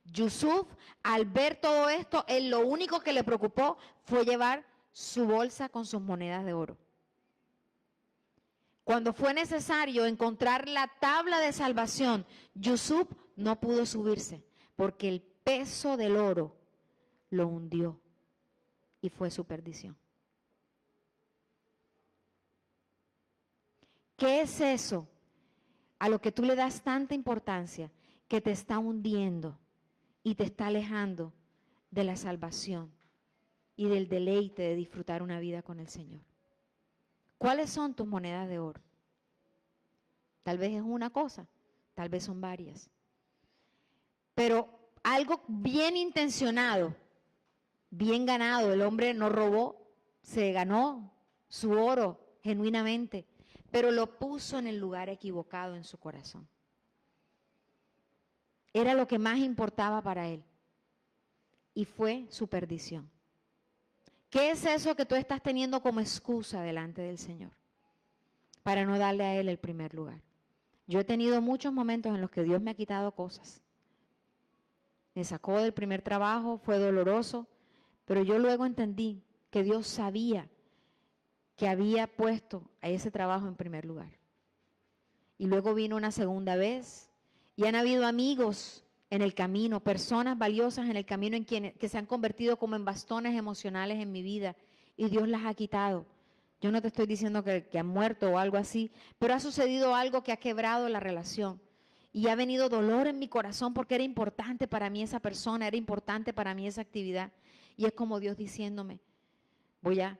Yusuf, al ver todo esto, él lo único que le preocupó fue llevar su bolsa con sus monedas de oro. Cuando fue necesario encontrar la tabla de salvación, Yusuf no pudo subirse porque el peso del oro lo hundió y fue su perdición. ¿Qué es eso a lo que tú le das tanta importancia que te está hundiendo y te está alejando de la salvación y del deleite de disfrutar una vida con el Señor? ¿Cuáles son tus monedas de oro? Tal vez es una cosa, tal vez son varias. Pero algo bien intencionado, bien ganado, el hombre no robó, se ganó su oro genuinamente, pero lo puso en el lugar equivocado en su corazón. Era lo que más importaba para él y fue su perdición. ¿Qué es eso que tú estás teniendo como excusa delante del Señor para no darle a Él el primer lugar? Yo he tenido muchos momentos en los que Dios me ha quitado cosas. Me sacó del primer trabajo, fue doloroso, pero yo luego entendí que Dios sabía que había puesto a ese trabajo en primer lugar. Y luego vino una segunda vez y han habido amigos en el camino, personas valiosas en el camino que se han convertido como en bastones emocionales en mi vida y Dios las ha quitado. Yo no te estoy diciendo que han muerto o algo así, pero ha sucedido algo que ha quebrado la relación. Y ha venido dolor en mi corazón porque era importante para mí esa persona, era importante para mí esa actividad. Y es como Dios diciéndome, voy a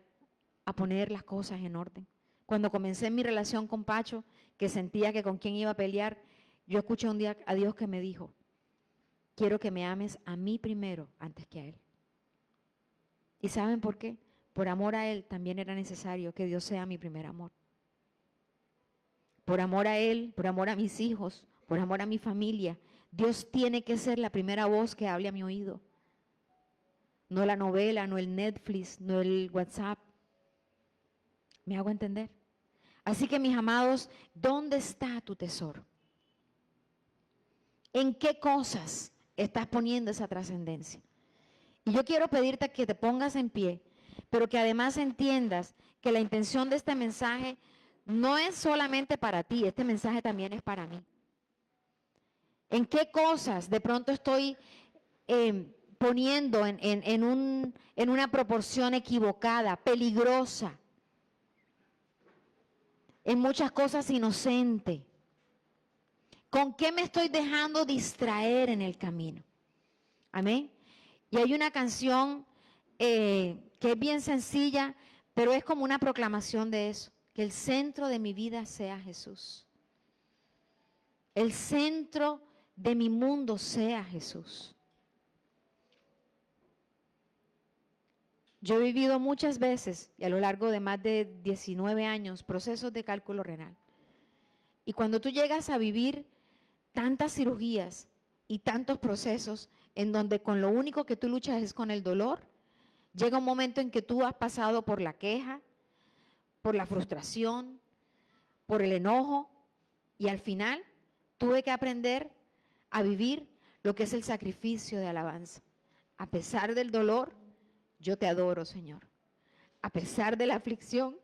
poner las cosas en orden. Cuando comencé mi relación con Pacho, que sentía que con quién iba a pelear, yo escuché un día a Dios que me dijo, quiero que me ames a mí primero antes que a Él. ¿Y saben por qué? Por amor a Él también era necesario que Dios sea mi primer amor. Por amor a Él, por amor a mis hijos, por amor a mi familia, Dios tiene que ser la primera voz que hable a mi oído. No la novela, no el Netflix, no el WhatsApp. ¿Me hago entender? Así que mis amados, ¿dónde está tu tesoro? ¿En qué cosas estás poniendo esa trascendencia? Y yo quiero pedirte que te pongas en pie, pero que además entiendas que la intención de este mensaje no es solamente para ti, este mensaje también es para mí. ¿En qué cosas de pronto estoy poniendo en una proporción equivocada, peligrosa? En muchas cosas inocente. ¿Con qué me estoy dejando distraer en el camino? Amén. Y hay una canción que es bien sencilla, pero es como una proclamación de eso. Que el centro de mi vida sea Jesús. El centro de mi mundo sea Jesús. Yo he vivido muchas veces, y a lo largo de más de 19 años, procesos de cálculo renal. Y cuando tú llegas a vivir tantas cirugías y tantos procesos en donde con lo único que tú luchas es con el dolor, llega un momento en que tú has pasado por la queja, por la frustración, por el enojo, y al final tuve que aprender a vivir lo que es el sacrificio de alabanza. A pesar del dolor, yo te adoro, Señor. A pesar de la aflicción,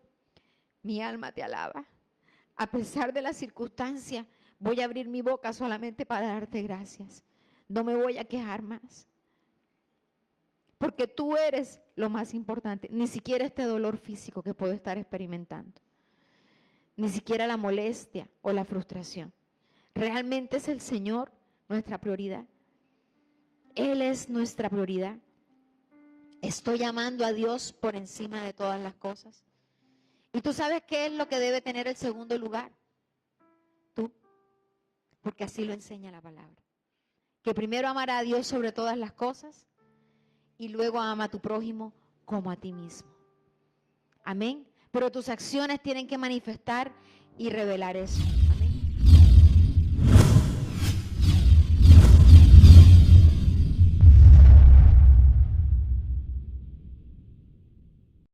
mi alma te alaba. A pesar de la circunstancia, voy a abrir mi boca solamente para darte gracias. No me voy a quejar más. Porque tú eres lo más importante. Ni siquiera este dolor físico que puedo estar experimentando. Ni siquiera la molestia o la frustración. Realmente es el Señor nuestra prioridad. Él es nuestra prioridad. Estoy amando a Dios por encima de todas las cosas. ¿Y tú sabes qué es lo que debe tener el segundo lugar? Tú. Porque así lo enseña la palabra. Que primero amará a Dios sobre todas las cosas y luego ama a tu prójimo como a ti mismo. Amén. Pero tus acciones tienen que manifestar y revelar eso.